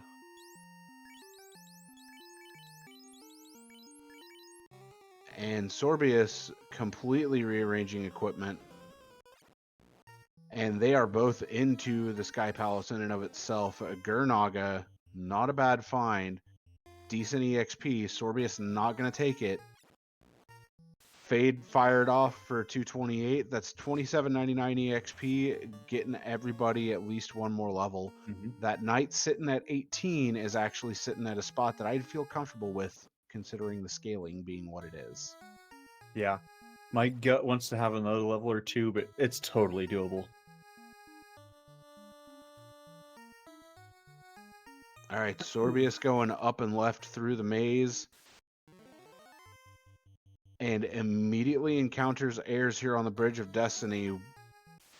And Sorbius completely rearranging equipment. And they are both into the Sky Palace in and of itself. Gurnaga, not a bad find. Decent EXP. Sorbius not going to take it. Fade fired off for 228. That's 2799 EXP, getting everybody at least one more level. That Knight sitting at 18 is actually sitting at a spot that I'd feel comfortable with, considering the scaling being what it is. Yeah. My gut wants to have another level or two, but it's totally doable. All right, Sorbius going up and left through the maze. And immediately encounters Airs here on the Bridge of Destiny.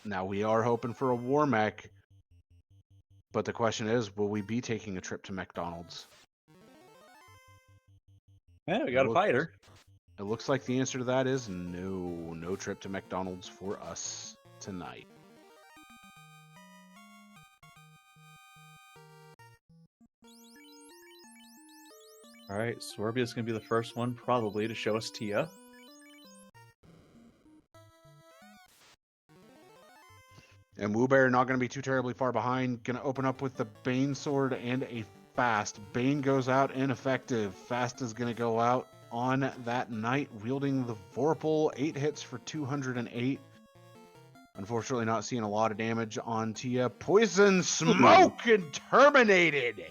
Now, we are hoping for a War Mech. But the question is, will we be taking a trip to McDonald's? Yeah, we got a fighter. It looks like the answer to that is no. No trip to McDonald's for us tonight. All right, Sorbia's going to be the first one probably to show us Tia. And Woobear not going to be too terribly far behind. Going to open up with the Bane Sword and a Fast. Bane goes out ineffective. Fast is going to go out on that Knight wielding the Vorpal. 8 hits for 208. Unfortunately not seeing a lot of damage on Tia. Poison Smoke and terminated.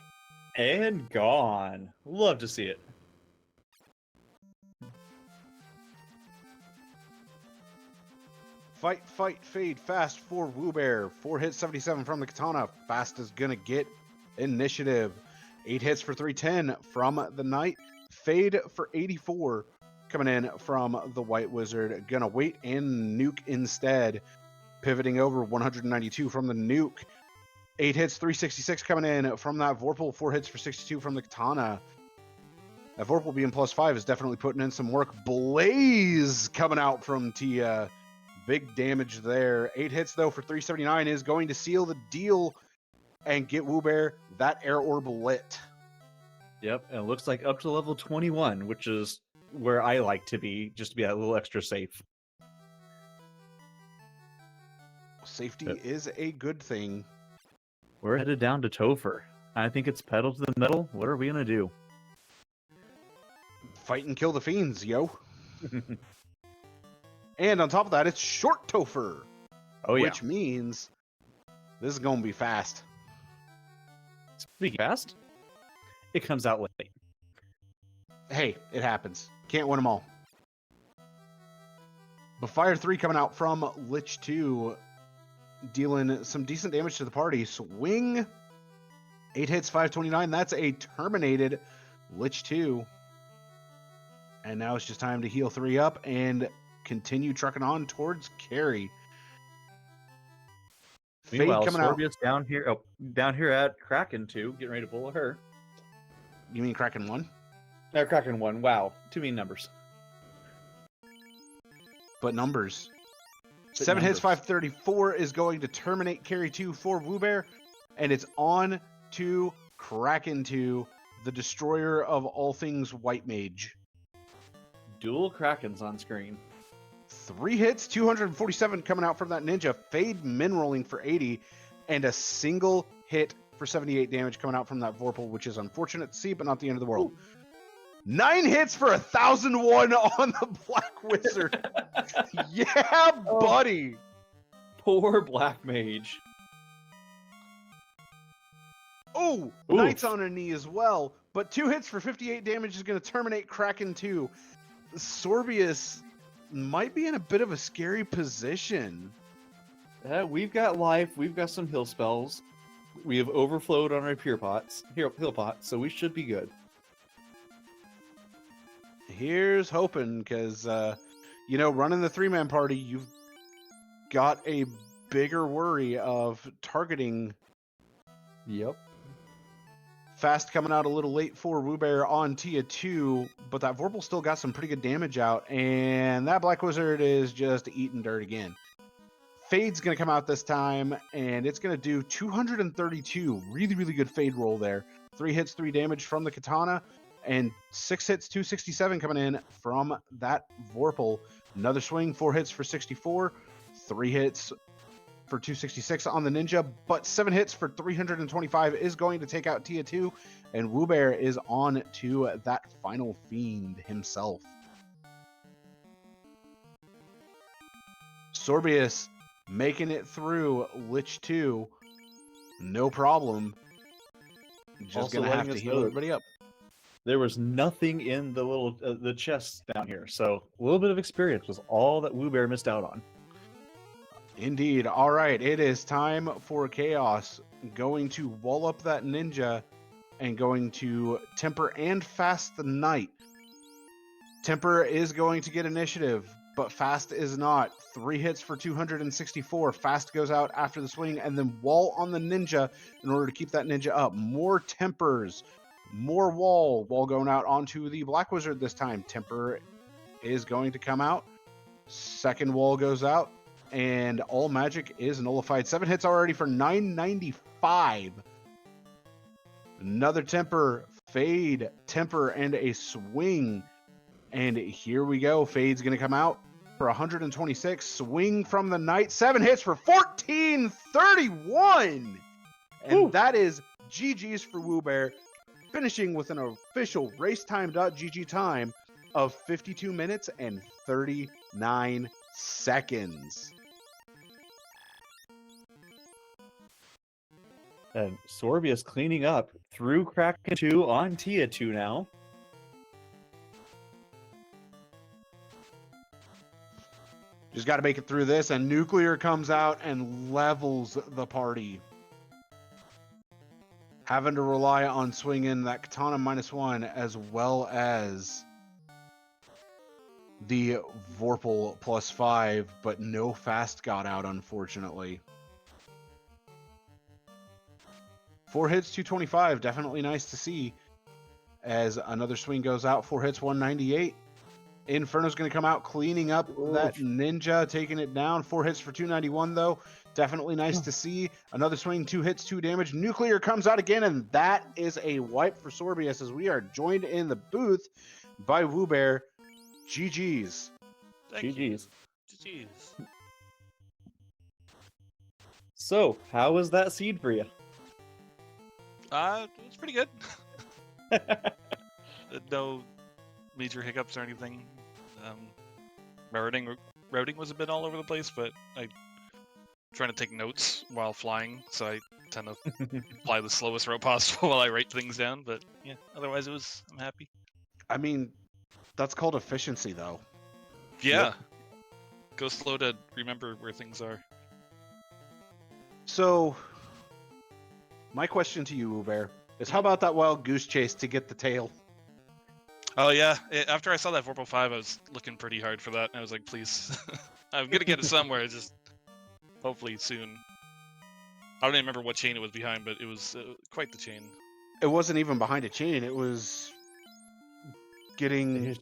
And gone. Love to see it. Fight, fade, fast for Woobear. 4 hits, 77 from the Katana. Fast is going to get initiative. 8 hits for 310 from the Knight. Fade for 84 coming in from the White Wizard. Gonna wait and nuke instead. Pivoting over 192 from the nuke. 8 hits, 366 coming in from that Vorpal. 4 hits for 62 from the Katana. That Vorpal being +5 is definitely putting in some work. Blaze coming out from Tia. Big damage there. 8 hits, though, for 379 is going to seal the deal and get Woobear that air orb lit. Yep, and it looks like up to level 21, which is where I like to be, just to be a little extra safe. Safety is a good thing. We're headed down to Topher. I think it's pedal to the metal. What are we going to do? Fight and kill the fiends, yo. And on top of that, it's short Topher. Oh, yeah. Which means this is going to be fast. Speaking fast, it comes out late. Hey, it happens. Can't win them all. But Fire 3 coming out from Lich 2, dealing some decent damage to the party. Swing, 8 hits, 529. That's a terminated Lich 2. And now it's just time to heal 3 up and continue trucking on towards Carry. Meanwhile, Fade coming out. Sorbius down here at Kraken 2, getting ready to pull her. You mean Kraken 1? No, Kraken 1. Wow, too many numbers. But numbers. 7 hits, 534 is going to terminate Carry 2 for Woobear. And it's on to Kraken 2, the destroyer of all things White Mage. Dual Krakens on screen. 3 hits, 247 coming out from that ninja. Fade min rolling for 80. And a single hit for 78 damage coming out from that Vorpal, which is unfortunate to see, but not the end of the world. 9 hits for 1,001 on the Black Wizard. Yeah, buddy. Poor Black Mage. Oh, Knight's on a knee as well. But 2 hits for 58 damage is going to terminate Kraken 2. Sorbius might be in a bit of a scary position. We've got life. We've got some heal spells. We have overflowed on our heal pots, so we should be good. Here's hoping, because, running the 3-man party, you've got a bigger worry of targeting. Yep. Fast coming out a little late for Woobear on Tia 2, but that Vorpal still got some pretty good damage out, and that Black Wizard is just eating dirt again. Fade's going to come out this time, and it's going to do 232. Really, really good Fade roll there. 3 hits, 3 damage from the Katana. And 6 hits, 267 coming in from that Vorpal. Another swing, 4 hits for 64, 3 hits for 266 on the Ninja, but 7 hits for 325 is going to take out Tia 2, and Woobear is on to that final Fiend himself. Sorbius making it through Lich 2, no problem. Just Also going to have letting to us heal know that everybody up. there was nothing in the little the chests down here, so a little bit of experience was all that Woobear missed out on. Indeed. All right, it is time for Chaos. Going to wall up that Ninja and going to Temper and Fast the Knight. Temper is going to get initiative, but Fast is not. 3 hits for 264. Fast goes out after the swing, and then wall on the Ninja in order to keep that Ninja up. More Tempers, more wall. Wall going out onto the Black Wizard this time. Temper is going to come out. Second wall goes out, and all magic is nullified. 7 hits already for 995. Another Temper, Fade, Temper, and a swing. And here we go. Fade's going to come out for 126. Swing from the Knight. 7 hits for 1431. And Woo. that is GG's for Woobear, finishing with an official racetime.gg time of 52 minutes and 39 seconds. And Sorbius cleaning up through Kraken 2 on Tia 2 now. Just got to make it through this, and Nuclear comes out and levels the party. Having to rely on swinging that Katana -1 as well as the Vorpal +5, but no Fast got out, unfortunately. 4 hits, 225. Definitely nice to see as another swing goes out. 4 hits, 198. Inferno's going to come out cleaning up that Ninja, taking it down. 4 hits for 291, though. Definitely nice to see. Another swing, 2 hits, 2 damage. Nuclear comes out again, and that is a wipe for Sorbius as we are joined in the booth by Woobear. GG's. GG's. GG's. So, how was that seed for you? It's pretty good. No major hiccups or anything. Routing was a bit all over the place, but I'm trying to take notes while flying, so I tend to fly the slowest route possible while I write things down. But yeah, otherwise I'm happy. I mean, that's called efficiency, though. Yeah. Yep. Go slow to remember where things are. So, my question to you, Woobear, is how about that wild goose chase to get the tail? Oh yeah, after I saw that Vorpal 5, I was looking pretty hard for that. I was like, please, I'm gonna get it somewhere, just hopefully soon. I don't even remember what chain it was behind, but it was quite the chain. It wasn't even behind a chain. It was getting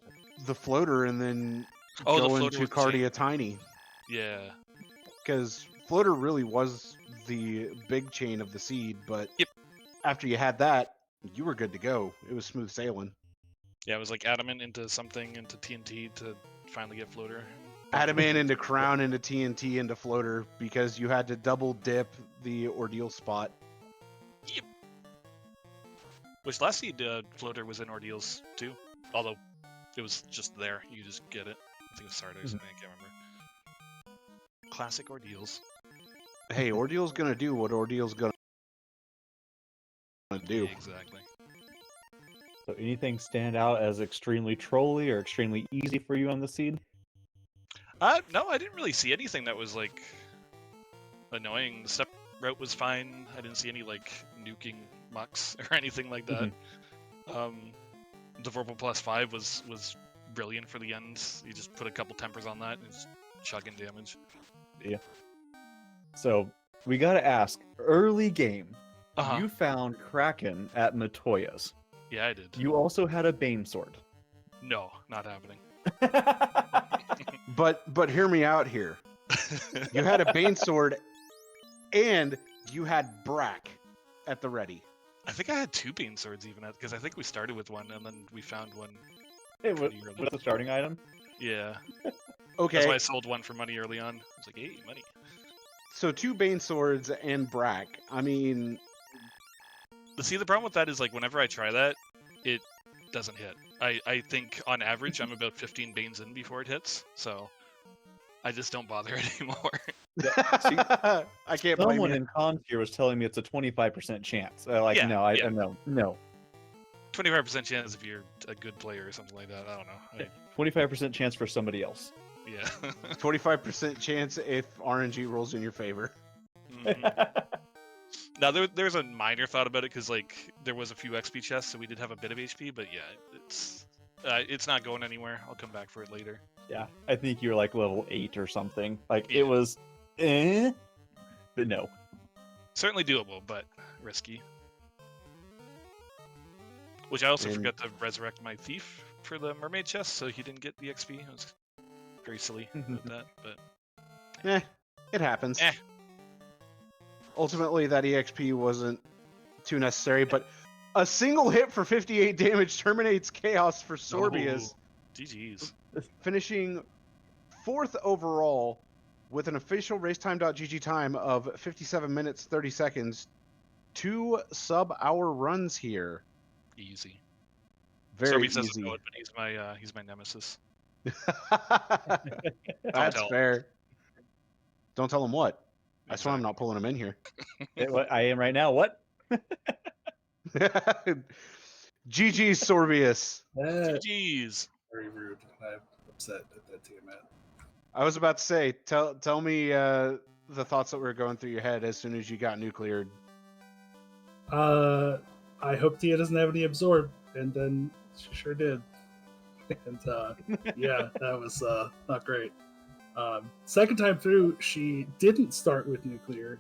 the floater and then going to Cardia Tiny. Yeah. Because floater really was the big chain of the seed, but yep. After you had that, you were good to go. It was smooth sailing. Yeah, it was like Adamant into something, into TNT to finally get floater. Adamant into Crown, into TNT, into floater, because you had to double dip the Ordeal spot. Yep. Which last seed floater was in Ordeals too, although it was just there. You just get it. I think it was Saturday or something, I can't remember. Classic Ordeals. Hey, Ordeal's gonna do what Ordeal's gonna do. Yeah, exactly. So anything stand out as extremely trolly or extremely easy for you on the seed? No, I didn't really see anything that was like annoying. The step route was fine. I didn't see any like nuking mucks or anything like that. The Vorpal +5 was brilliant for the end. You just put a couple tempers on that and just chugging damage. Yeah. So we gotta ask, early game, you found Kraken at Matoya's. Yeah, I did. You also had a Bane sword. No, not happening. But hear me out here. You had a Bane sword and you had Brack at the ready. I think I had 2 Bane Swords even, because I think we started with one and then we found one. Hey, pretty early. what's the starting item? Yeah. Okay. That's why I sold one for money early on. I was like, hey, money. So 2 Bane Swords and Brack. I mean, See, the problem with that is, like, whenever I try that, it doesn't hit. I think, on average, I'm about 15 Banes in before it hits, so I just don't bother anymore. I can't blame Someone you. in comms here was telling me it's a 25% chance. Yeah, No, I yeah. no. 25% chance if you're a good player or something like that. I don't know. 25% chance for somebody else. Yeah. 25% chance if RNG rolls in your favor. Mhm. Now, there's a minor thought about it, because, like, there was a few XP chests, so we did have a bit of HP, but yeah, it's not going anywhere. I'll come back for it later. Yeah, I think you're like level 8 or something. Like Yeah. it was, but no. Certainly doable, but risky. Which I also And- forgot to resurrect my thief for the mermaid chest, so he didn't get the XP. I was very silly about that, but It happens. Eh. Ultimately, that EXP wasn't too necessary, but a single hit for 58 damage terminates Chaos for Sorbius, GG's. finishing 4th overall with an official racetime.gg time of 57 minutes 30 seconds. 2 sub-hour runs here. Easy. Very Sorbius doesn't easy. know it, but he's my nemesis. That's tell him. fair. Don't tell him what. That's why I'm Exactly. not pulling him in here. I am right now. What? GG Sorbius. GG's. Very rude. I'm upset at that team, man. I was about to say, tell me the thoughts that were going through your head as soon as you got nucleared. I hope Tia doesn't have any absorb, and then she sure did. And yeah, that was not great. Second time through, she didn't start with nuclear,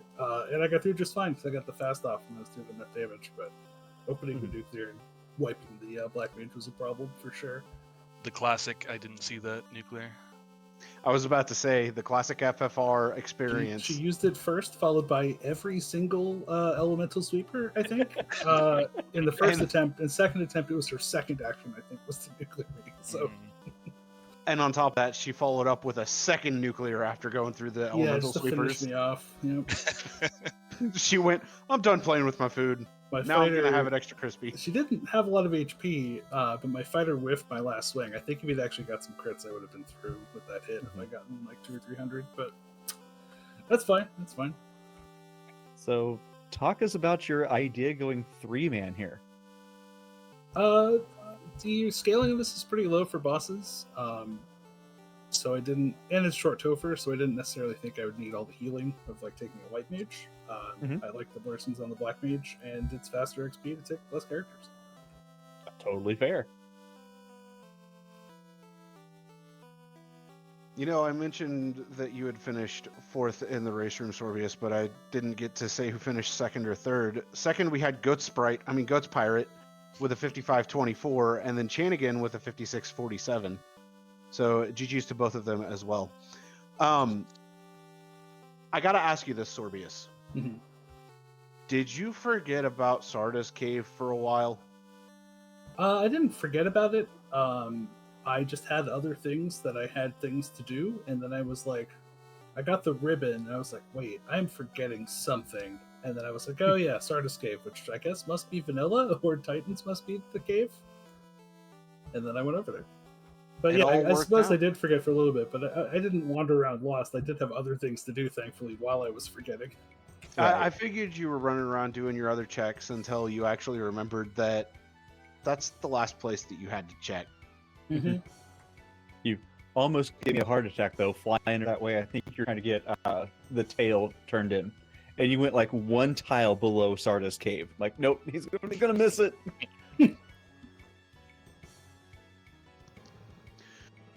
and I got through just fine because I got the fast off and I was doing enough damage. But opening the nuclear and wiping the black mage was a problem for sure. The classic, I didn't see that nuclear. I was about to say the classic FFR experience. She used it first, followed by every single elemental sweeper, I think. In the first attempt, and second attempt, it was her second action, I think, was the nuclear ring. So, And on top of that, she followed up with a second nuclear after going through the yeah, elemental just to finish sweepers. me off. Yep. She went, I'm done playing with my food. My Now I'm fighter, going to have it extra crispy. She didn't have a lot of HP, but my fighter whiffed my last swing. I think if he'd actually got some crits, I would have been through with that hit if I gotten like 200 or 300. But that's fine. That's fine. So, talk us about your idea going 3-man here. The scaling of this is pretty low for bosses. So I didn't, and it's short Topher, so I didn't necessarily think I would need all the healing of like taking a white mage. I like the blessings on the black mage, and it's faster XP to take less characters. Totally fair. You know, I mentioned that you had finished 4th in the race room, Sorbius, but I didn't get to say who finished 2nd or 3rd. Second, we had Goats Pirate with a 55-24, and then Chanigan with a 56-47. So GG's to both of them as well. I gotta ask you this, Sorbius. Mhm. Did you forget about Sarda's Cave for a while? I didn't forget about it. I just had other things that I had things to do, and then I was like, I got the ribbon, and I was like, wait, I'm forgetting something. And then I was like, oh yeah, Sarda's Cave, which I guess must be vanilla, or Titans must be the cave. And then I went over there. But It yeah, all I worked suppose out. I did forget for a little bit, but I didn't wander around lost. I did have other things to do, thankfully, while I was forgetting. I figured you were running around doing your other checks until you actually remembered that that's the last place that you had to check. Mm-hmm. You almost gave me a heart attack, though, flying that way. I think you're trying to get the tail turned in. And you went like one tile below Sarda's Cave. Like, nope, he's going to miss it.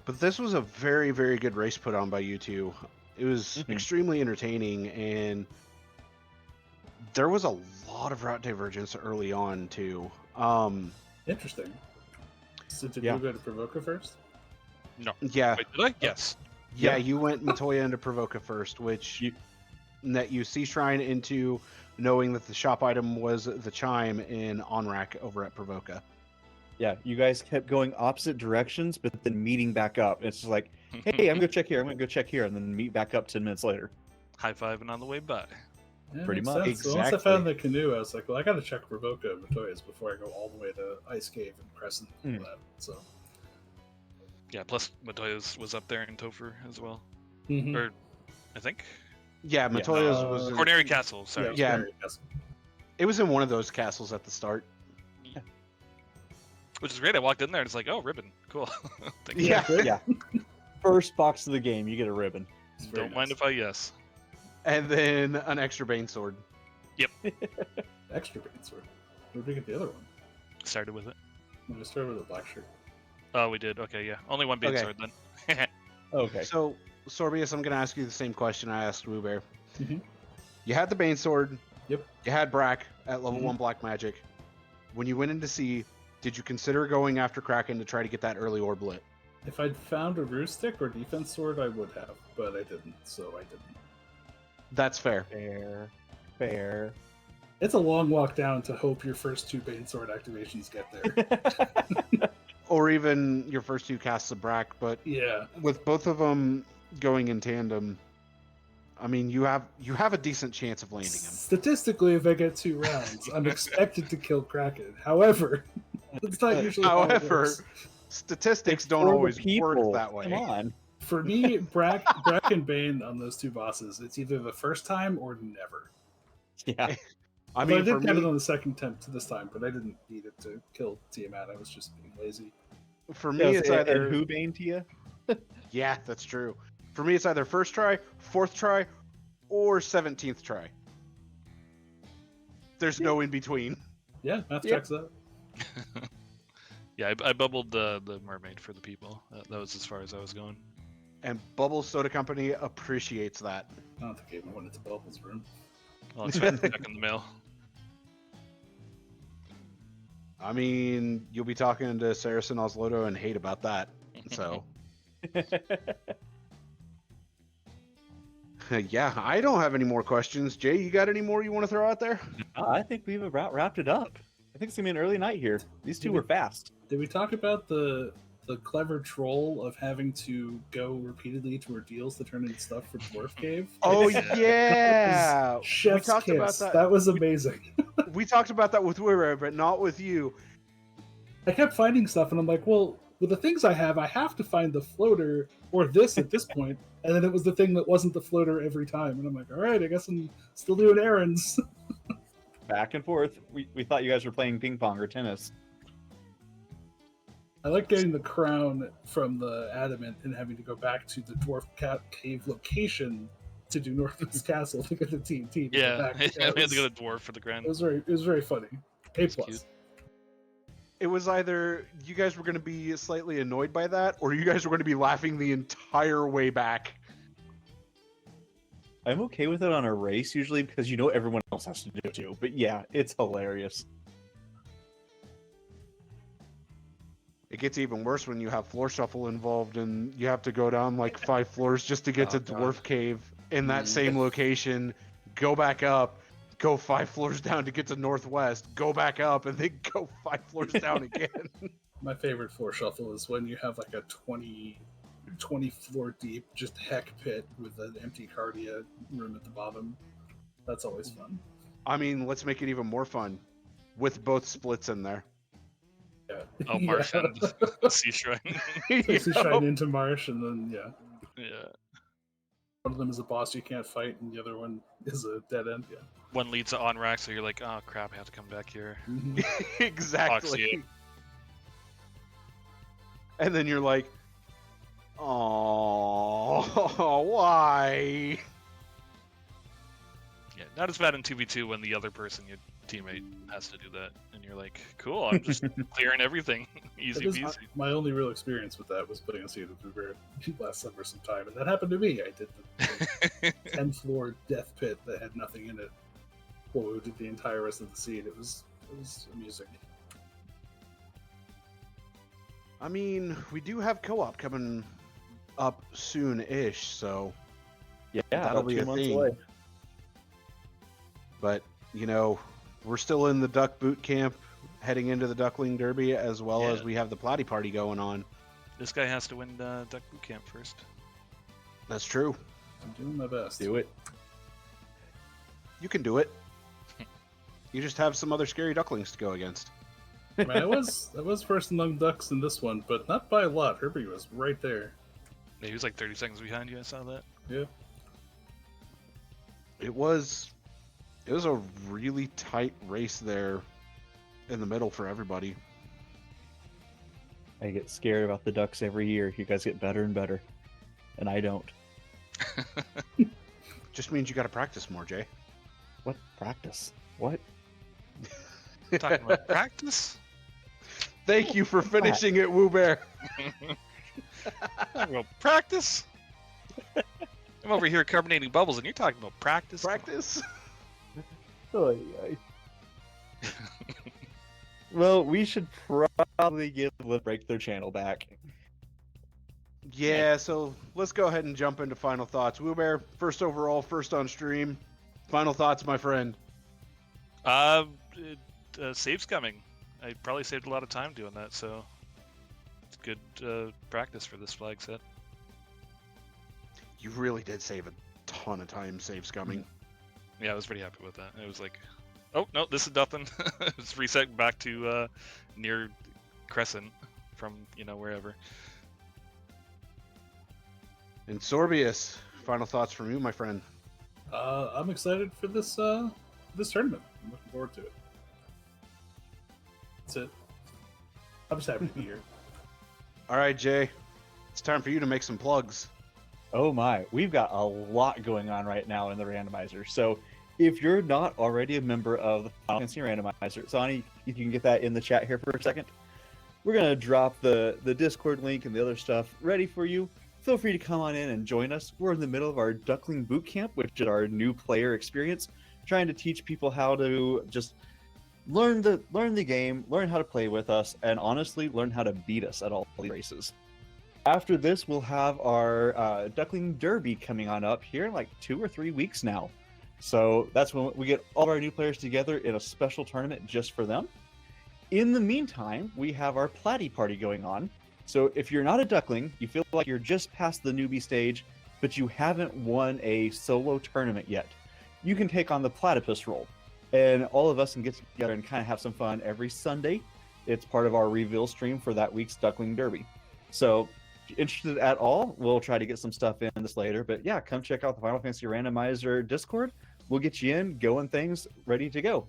But this was a very, very good race put on by you two. It was extremely entertaining, and there was a lot of route divergence early on, too. Interesting. So did Yeah. you go to Provoca first? No. Yeah. Wait, did I? Yes. Yeah, you went Matoya into Provoca first, which net you Sea Shrine into knowing that the shop item was the chime in on-rack over at Provoca. Yeah, you guys kept going opposite directions, but then meeting back up. It's just like, hey, I'm gonna check here. I'm gonna go check here, and then meet back up 10 minutes later. High-fiving on the way by. Yeah, Pretty makes much. sense. So once I Exactly. found the canoe, I was like, well, I got to check Provoca and Matoya's before I go all the way to Ice Cave and Crescent and all that. So, Yeah, plus Matoya's was up there in Topher as well. Mhm. Or, I think? Yeah, Matoya's was in, Corneri Castle, sorry. it was Yeah. very impressive. it was in one of those castles at the start. Which is great. I walked in there and it's like, oh, ribbon. Cool. Thank you. Yeah. Good. Yeah. First box of the game, you get a ribbon. It's very Don't mind nice. if I yes. And then an extra Bane sword. Extra Bane sword. Where did we get the other one? Started with it. No, we started with a black shirt. Oh, we did. Okay, yeah. Only one big Okay. sword then. Okay. So, Sorbius, I'm going to ask you the same question I asked Woobear. Mhm. You had the Bane sword. Yep. You had Brack at level Mhm. 1 black magic. When you went into sea, did you consider going after Kraken to try to get that early orb lit? If I'd found a roost stick or defense sword, I would have, but I didn't, so I didn't. That's fair. Fair. It's a long walk down to hope your first 2 Bane sword activations get there. Or even your first 2 casts of Brack, but Yeah. with both of them going in tandem, I mean, you have a decent chance of landing him. Statistically, if I get 2 rounds, I'm expected to kill Kraken. However, that's not usually how it However, works. statistics It's don't for the always people. work that way. Come on. For me, Brack and Bane on those 2 bosses, it's either the first time or never. Yeah. I Although mean, I did for get it me, on the second attempt this time, but I didn't need it to kill Tiamat. I was just being lazy. it's either and who Bane to you? yeah, that's true. For me, it's either first try, 4th try, or 17th try. There's no in between. Yeah, math Yep. checks out. Yeah, I bubbled the mermaid for the people. That was as far as I was going. And Bubble Soda Company appreciates that. I don't think I even went into Bubble's room. I'll expect it back in the mail. I mean, you'll be talking to Saracen Oslodo and hate about that. So, yeah, I don't have any more questions. Jay, you got any more you want to throw out there? I think we've about wrapped it up. I think it's gonna be an early night here. These 2 were fast. Did we talk about the clever troll of having to go repeatedly to ordeals to turn in stuff for Dwarf Cave? Oh Yeah. yeah, we Chef's talked about kiss. that. That was amazing. We talked about that with Wira, but not with you. I kept finding stuff, and I'm like, well, with the things I have to find the floater or this at this point. And then it was the thing that wasn't the floater every time. And I'm like, all right, I guess I'm still doing errands. Back and forth. We thought you guys were playing ping pong or tennis. I like getting the crown from the adamant and having to go back to the dwarf cave location to do Northwest Castle to get the TNT. To get Yeah, back. we had to go It to Dwarf for the grand. was very funny. A That's plus. cute. It was either you guys were going to be slightly annoyed by that, or you guys were going to be laughing the entire way back. I'm okay with it on a race usually because you know everyone else has to do it too. But yeah, it's hilarious. It gets even worse when you have floor shuffle involved and you have to go down like 5 floors just to get Oh, to God. Dwarf Cave in that Mm. same location, go back up, go 5 floors down to get to Northwest, go back up, and then go 5 floors down again. My favorite floor shuffle is when you have like a 20 floor deep just heck pit with an empty cardia room at the bottom. That's always fun. I mean, let's make it even more fun with both splits in there. Yeah. Oh, Marsh and Sea Shrine. Takes a Yep. shine into Marsh, and then Yeah. one of them is a boss you can't fight, and the other one is a dead end. Yeah. One leads to on rack, so you're like, oh crap, I have to come back here. Mhm. Exactly. Oxy. And then you're like, oh, why? Yeah, not as bad in 2v2 when the other person, your teammate, has to do that. And you're like, cool, I'm just clearing everything. Easy That is peasy. my only real experience with that was putting a seat of Uber last summer sometime, and that happened to me. I did the 10 floor death pit that had nothing in it. Well, we did the entire rest of the seed. It was amusing. I mean, we do have co-op coming up soon-ish, so Yeah, That'll about be 2 a months thing. away. but you know, we're still in the duck boot camp, heading into the Duckling Derby, as well as Yeah. we have the Platy Party going on. This guy has to win Duck Boot Camp first. That's true. I'm doing my best. Do it. You can do it. You just have some other scary ducklings to go against. I mean, I was first among ducks in this one, but not by a lot. Herbie was right there. Yeah, he was like 30 seconds behind you. I saw that. Yeah. It was a really tight race there in the middle for everybody. I get scared about the ducks every year. You guys get better and better, and I don't. Just means you got to practice more, Jay. What practice? What? Talking about practice? Thank you for finishing it, Woo Bear. Talking about practice? I'm over here carbonating bubbles, and you're talking about practice? Practice? Well, we should probably give Break their channel back. Yeah, so let's go ahead and jump into final thoughts. Woo Bear, first overall, first on stream. Final thoughts, my friend. Save's coming. I probably saved a lot of time doing that, so it's good practice for this flag set. You really did save a ton of time, saves coming. Yeah, I was pretty happy with that. It was like, oh, no, this is nothing. It's reset back to near Crescent from, wherever. And Sorbius, final thoughts from you, my friend. I'm excited for this tournament. I'm looking forward to it. That's it. I'm just happy to be here. All right, Jay, it's time for you to make some plugs. Oh my, we've got a lot going on right now in the randomizer. So if you're not already a member of the Final Fantasy Randomizer, Sonny, if you can get that in the chat here for a second, we're going to drop the Discord link and the other stuff ready for you. Feel free to come on in and join us. We're in the middle of our Duckling Boot Camp, which is our new player experience, trying to teach people how to just learn the game, learn how to play with us, and honestly, learn how to beat us at all these races. After this, we'll have our Duckling Derby coming on up here in like 2 or 3 weeks now. So that's when we get all of our new players together in a special tournament just for them. In the meantime, we have our Platy Party going on. So if you're not a Duckling, you feel like you're just past the newbie stage, but you haven't won a solo tournament yet, you can take on the Platypus role. And all of us can get together and kind of have some fun every Sunday. It's part of our reveal stream for that week's Duckling Derby. So if you're interested at all, we'll try to get some stuff in this later. But yeah, come check out the Final Fantasy Randomizer Discord. We'll get you in, going things, ready to go.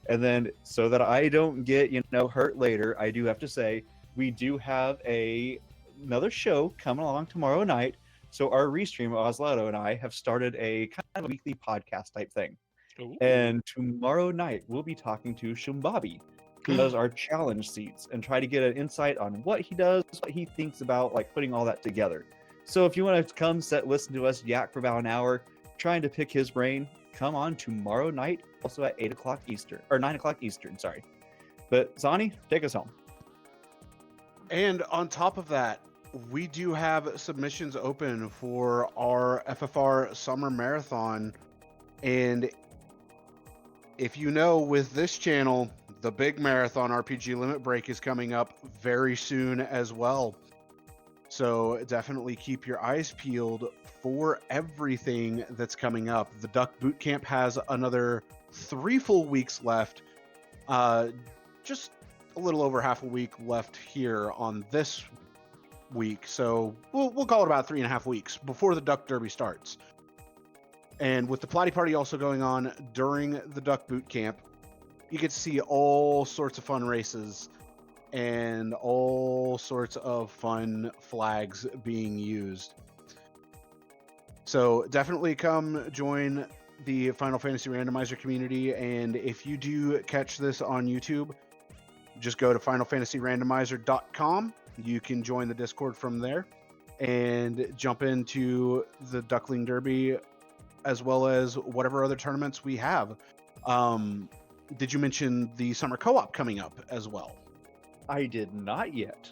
And then so that I don't get, hurt later, I do have to say, we do have another show coming along tomorrow night. So our restream, Oslato and I, have started a kind of a weekly podcast type thing. Ooh. And tomorrow night, we'll be talking to Shumbabi, who does our challenge seats, and try to get an insight on what he does, what he thinks about, like putting all that together. So if you want to come listen to us yak for about an hour, trying to pick his brain, come on tomorrow night, also at 8 o'clock Eastern, or 9 o'clock Eastern, sorry. But Zani, take us home. And on top of that, we do have submissions open for our FFR Summer Marathon. And if you know, with this channel, the big marathon RPG limit break is coming up very soon as well. So definitely keep your eyes peeled for everything that's coming up. The Duck Boot Camp has another 3 full weeks left. Just a little over half a week left here on this week. So we'll call it about 3.5 weeks before the Duck Derby starts. And with the Platy Party also going on during the Duck Boot Camp, you get to see all sorts of fun races and all sorts of fun flags being used. So definitely come join the Final Fantasy Randomizer community. And if you do catch this on YouTube, just go to finalfantasyrandomizer.com. You can join the Discord from there and jump into the Duckling Derby as well as whatever other tournaments we have. Did you mention the summer co-op coming up as well? I did not yet.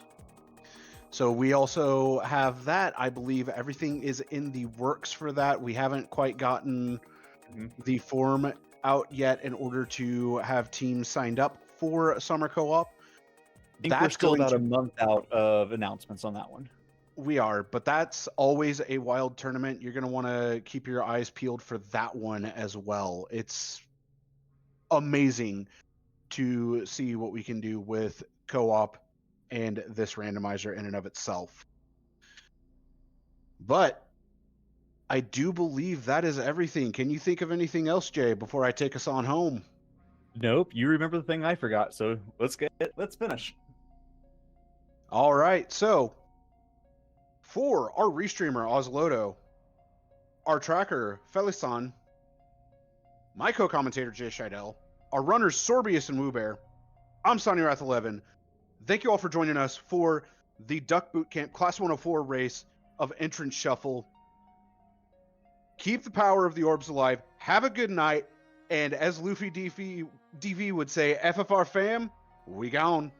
So we also have that. I believe everything is in the works for that. We haven't quite gotten the form out yet in order to have teams signed up for summer co-op. I think we're still about a month out of announcements on that one. We are, but that's always a wild tournament. You're going to want to keep your eyes peeled for that one as well. It's amazing to see what we can do with co-op and this randomizer in and of itself. But I do believe that is everything. Can you think of anything else, Jay, before I take us on home? Nope, you remember the thing I forgot, so let's finish. All right, so for our restreamer Ozlodo, our tracker Felisan, my co-commentator Jay Scheidel, our runners Sorbius and Woobear, I'm Sonny Wrath 11. Thank you all for joining us for the Duck Boot Camp Class 104 race of Entrance Shuffle. Keep the power of the orbs alive. Have a good night. And as Luffy DV would say, FFR fam, we gone.